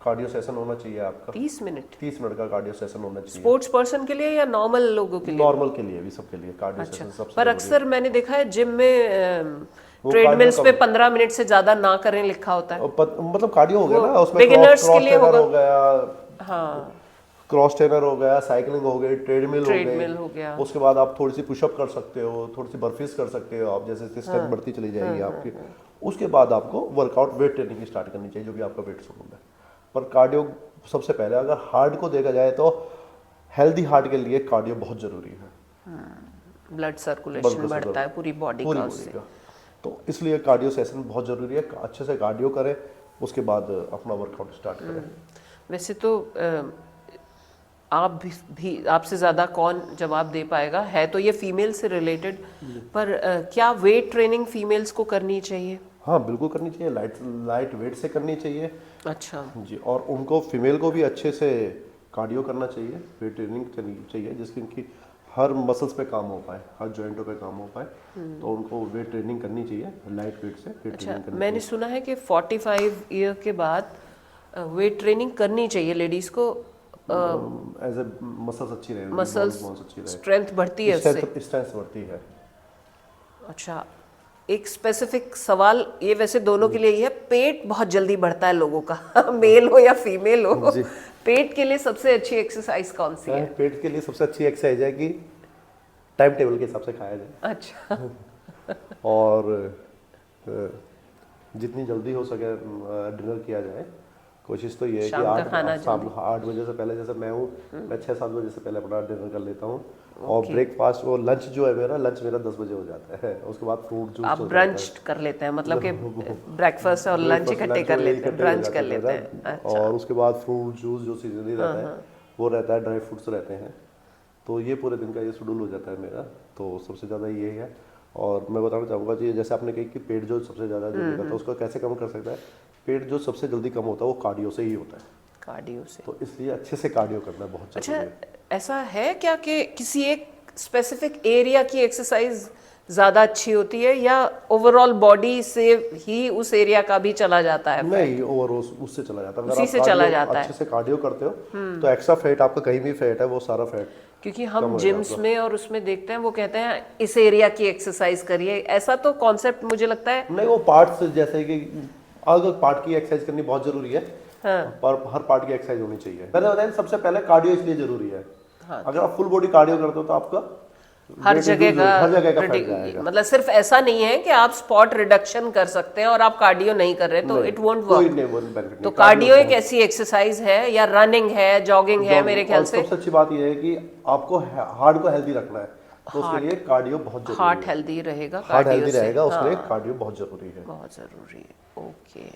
कार्डियो सेशन होना चाहिए आपका। 30 मिनट 30 मिनट का कार्डियो सेशन होना चाहिए। स्पोर्ट्स पर्सन के लिए या नॉर्मल लोगों के लिए? नॉर्मल के लिए भी, सबके लिए कार्डियो सेशन सबसे। पर अक्सर मैंने देखा है जिम में ट्रेडमिल्स पे 15 मिनट से ज्यादा ना करें लिखा होता है। मतलब कार्डियो हो गया ना, उसमें बिगिनर्स के लिए हो गया, हाँ, क्रॉस ट्रेनर हो गया, साइकिलिंग हो गई, ट्रेडमिल हो गया। उसके बाद आप थोड़ी सी पुशअप कर सकते हो, थोड़ी सी बर्फीज कर सकते हो आप, जैसे स्ट्रेंथ बढ़ती चली जाएगी आपकी। उसके बाद आपको वर्कआउट वेट ट्रेनिंग की स्टार्ट करनी चाहिए, जो भी आपका वेट शुरू है। पर कार्डियो सबसे पहले, अगर हार्ट को देखा जाए तो हेल्दी हार्ट के लिए कार्डियो बहुत जरूरी है। ब्लड सर्कुलेशन बढ़ता है पूरी बॉडी का उससे। तो इसलिए कार्डियो सेशन बहुत जरूरी है। अच्छे से कार्डियो करें, उसके बाद अपना वर्कआउट स्टार्ट करें। वैसे तो आप भी आपसे ज़्यादा कौन जवाब दे पाएगा, है तो ये फीमेल से रिलेटेड, पर क्या वेट ट्रेनिंग फीमेल्स को करनी चाहिए? हाँ, बिल्कुल करनी चाहिए, लाइट वेट से करनी चाहिए। अच्छा जी, और उनको फीमेल को भी अच्छे से कार्डियो करना चाहिए, वेट ट्रेनिंग करनी चाहिए, जिसकी उनकी हर मसल्स पे काम हो पाए, हर जॉइंटों पे काम हो पाए। तो उनको वेट ट्रेनिंग करनी चाहिए, लाइट वेट से वेट ट्रेनिंग करनी। मैंने सुना है कि 45 ईयर के बाद वेट ट्रेनिंग करनी चाहिए लेडीज को, एज ए मसल्स अच्छी रहे, मसल्स स्ट्रेंथ बढ़ती है, स्ट्रेंथ बढ़ती है। अच्छा, एक स्पेसिफिक सवाल ये वैसे दोनों के लिए ही है, पेट बहुत जल्दी बढ़ता है लोगों का मेल हो या फीमेल हो, पेट के लिए सबसे अच्छी एक्सरसाइज कौन सी है? पेट के लिए सबसे अच्छी एक्सरसाइज है कि टाइम टेबल के हिसाब से खाया जाए। अच्छा और जितनी जल्दी हो सके डिनर किया जाए। कोशिश तो ये है कि 8 बजे से पहले, जैसे मैं हूँ, मैं 6-7 बजे से पहले अपना डिनर कर लेता हूँ। और ब्रेकफास्ट और लंच जो है मेरा, लंच मेरा 10 बजे हो जाता है। उसके बाद फ्रूट जूस। आप ब्रंच कर लेते हैं, मतलब कि ब्रेकफास्ट और लंच इकट्ठे कर लेते हैं, ब्रंच कर लेते हैं। अच्छा। और उसके बाद फ्रूट जूस जो सीजनली रहता है वो रहता है, ड्राई फ्रूट्स रहते हैं। तो ये पूरे दिन का ये शेड्यूल हो जाता है मेरा। तो सबसे ज़्यादा ये है। और मैं बताना चाहूँगा जी, जैसे आपने कही कि पेट जो सबसे ज़्यादा जल्दी करता है, उसको कैसे कम कर सकता है? पेट जो सबसे जल्दी कम होता है वो कार्डियो से ही होता है। कार्डियो से। तो इसलिए अच्छे से कार्डियो करना बहुत जरूरी है। अच्छा, ऐसा है क्या कि किसी एक स्पेसिफिक एरिया की एक्सरसाइज ज़्यादा अच्छी होती है, या ओवरऑल बॉडी से ही उस एरिया का भी चला जाता है? नहीं, ओवरऑल उससे चला जाता है। उसी से चला जाता है। अच्छे से कार्डियो करते हो तो एक्स्ट्रा फैट आपका कहीं भी फैट है वो सारा फैट, क्योंकि हम जिम्स में और उसमें देखते हैं वो कहते हैं इस एरिया की एक्सरसाइज करिए, ऐसा तो कॉन्सेप्ट मुझे लगता है नहीं। वो पार्ट्स, जैसे कि अलग पार्ट की एक्सरसाइज करनी बहुत जरूरी है। हाँ। पर हर पार्ट की एक्सरसाइज होनी चाहिए। मैंने बताया सबसे पहले कार्डियो इसलिए जरूरी है। हाँ। अगर आप फुल बॉडी कार्डियो करते हो तो आपका हर जगह का फैट जाएगा। मतलब सिर्फ ऐसा नहीं है कि आप स्पॉट रिडक्शन कर सकते हैं और आप कार्डियो नहीं कर रहे तो इट वोंट वर्क। तो कार्डियो एक ऐसी एक्सरसाइज है, या रनिंग है, जॉगिंग है, मेरे ख्याल से सबसे अच्छी बात यह है कि आपको हार्ट को हेल्दी रखना है, तो उसके लिए कार्डियो बहुत जरूरी है। हार्ट हेल्दी रहेगा, हार्ट हेल्दी रहेगा, उसके लिए कार्डियो बहुत जरूरी है। बहुत जरूरी है। ओके,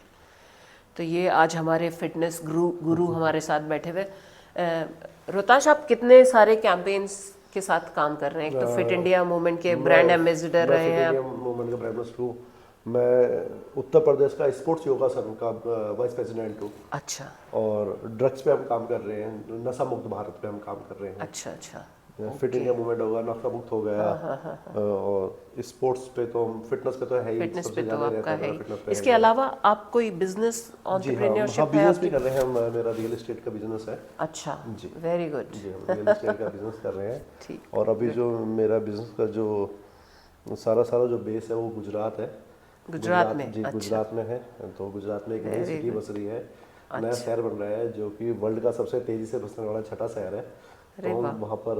तो ये आज हमारे फिटनेस गुरु हमारे साथ बैठे हुए। रोहताश, आप कितने सारे कैंपेन्स के साथ काम कर रहे हैं? एक तो फिट इंडिया मूवमेंट के ब्रांड एम्बेसडर रहे हैं। फिट इंडिया मूवमेंट का ब्रांड एम्बेसडर हूं मैं। उत्तर प्रदेश का स्पोर्ट्स योगा संघ का वाइस प्रेसिडेंट हूँ। अच्छा। और ड्रग्स पे हम काम कर रहे हैं, नशा मुक्त भारत पे हम काम कर रहे हैं। अच्छा अच्छा। फिट इंडिया मूवमेंट होगा, नशा मुक्त हो गया। और स्पोर्ट्स पे तो हम, फिटनेस पे तो है ही, फिटनेस पे तो आपका है ही। इसके अलावा आप कोई बिजनेस एंटरप्रेन्योरशिप बिजनेस भी कर रहे हैं हम। मेरा रियल एस्टेट का बिजनेस है। अच्छा जी, वेरी गुड। जी, हम रियल एस्टेट का बिजनेस कर रहे हैं। ठीक। और अभी जो मेरा बिजनेस का जो सारा जो बेस है वो गुजरात है। गुजरात में? जी, अच्छा। गुजरात में है। तो गुजरात में एक नई सिटी बस रही है, नया शहर बन रहा है जो कि वर्ल्ड का सबसे तेजी से बसने वाला छठा शहर है। तो हम वहाँ पर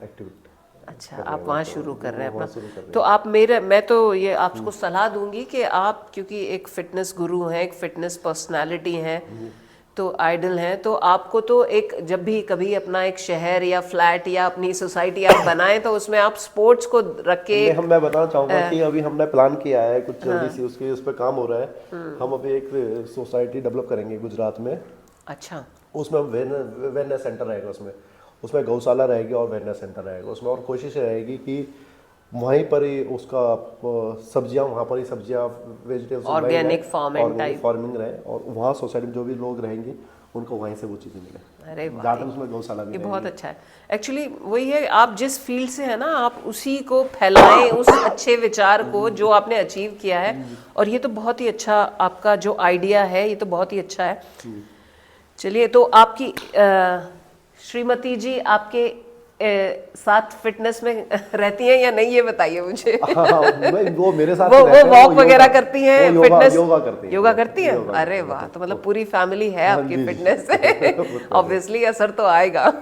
एक्टिविटी अच्छा, आप वहाँ शुरू कर रहे हैं वहाँ अपना। शुरू कर रहे तो आप मैं तो ये आपको सलाह दूंगी कि आप, क्योंकि एक फिटनेस गुरु हैं, एक फिटनेस पर्सनालिटी हैं, तो आइडल हैं, तो आपको तो एक जब भी कभी अपना एक शहर या फ्लैट या अपनी सोसाइटी आप बनाएं तो उसमें आप स्पोर्ट्स को रख के मैं बताना चाहूँगा कि अभी हमने प्लान किया है कुछ जल्दी सी, उसके उस पर काम हो रहा है। हम अभी एक सोसाइटी डेवलप करेंगे गुजरात में। अच्छा। उसमें वेलनेस सेंटर रहेगा, उसमें गौशाला रहेगी और वेलनेस सेंटर रहेगा उसमें। और कोशिश रहेगी कि वहीं पर ही उसका सब्जियां, वहाँ पर ही सब्जियां, vegetables, organic farming type farming रहे, और वहाँ सोसाइटी में जो भी लोग रहेंगे उनको वहीं से वो चीज़ें मिले। अरे वाह, ज़्यादातर उसमें गौशाला भी ये रहेगी। बहुत अच्छा है। एक्चुअली वही है, आप जिस फील्ड से है ना, आप उसी को फैलाएं, उस अच्छे विचार को जो आपने अचीव किया है। और ये तो बहुत ही अच्छा आपका जो आइडिया है, ये तो बहुत ही अच्छा है। चलिए, तो आपकी श्रीमती जी आपके साथ फिटनेस में रहती हैं या नहीं, ये बताइए मुझे। वो मेरे साथ वो रहते हैं, वॉक वगैरह करती हैं, फिटनेस योगा करती हैं। अरे वाह, तो मतलब पूरी फैमिली है आपकी फिटनेस से। ऑब्वियसली असर तो आएगा।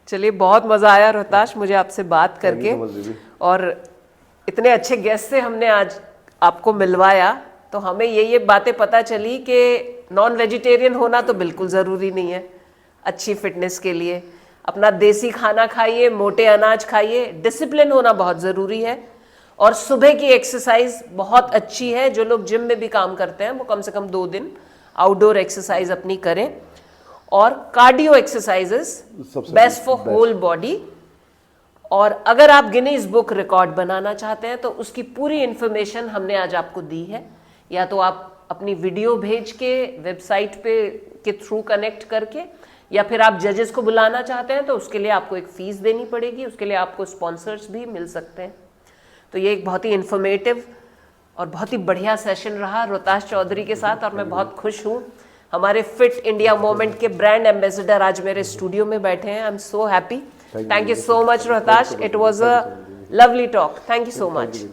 चलिए, बहुत मजा आया रोहताश मुझे आपसे बात करके, और इतने अच्छे गेस्ट से हमने आज आपको मिलवाया, तो हमें ये बातें पता चली कि नॉन वेजिटेरियन होना तो बिल्कुल ज़रूरी नहीं है अच्छी फिटनेस के लिए। अपना देसी खाना खाइए, मोटे अनाज खाइए, डिसिप्लिन होना बहुत ज़रूरी है, और सुबह की एक्सरसाइज बहुत अच्छी है। जो लोग जिम में भी काम करते हैं वो कम से कम 2 दिन आउटडोर एक्सरसाइज अपनी करें, और cardio exercises best for whole body. और अगर आप गिनीज बुक रिकॉर्ड बनाना चाहते हैं तो उसकी पूरी इंफॉर्मेशन हमने आज आपको दी है। या तो आप अपनी वीडियो भेज के वेबसाइट पे के थ्रू कनेक्ट करके, या फिर आप जजेस को बुलाना चाहते हैं तो उसके लिए आपको एक फीस देनी पड़ेगी, उसके लिए आपको स्पॉन्सर्स भी मिल सकते हैं। तो ये एक बहुत ही इंफॉर्मेटिव और बहुत ही बढ़िया सेशन रहा रोहताश चौधरी के साथ, और मैं बहुत खुश हूँ। हमारे फिट इंडिया मूवमेंट के ब्रांड एम्बेसडर आज मेरे स्टूडियो में बैठे हैं। I am so happy. Thank you so much Rohtash, it was a lovely talk. Thank you so much.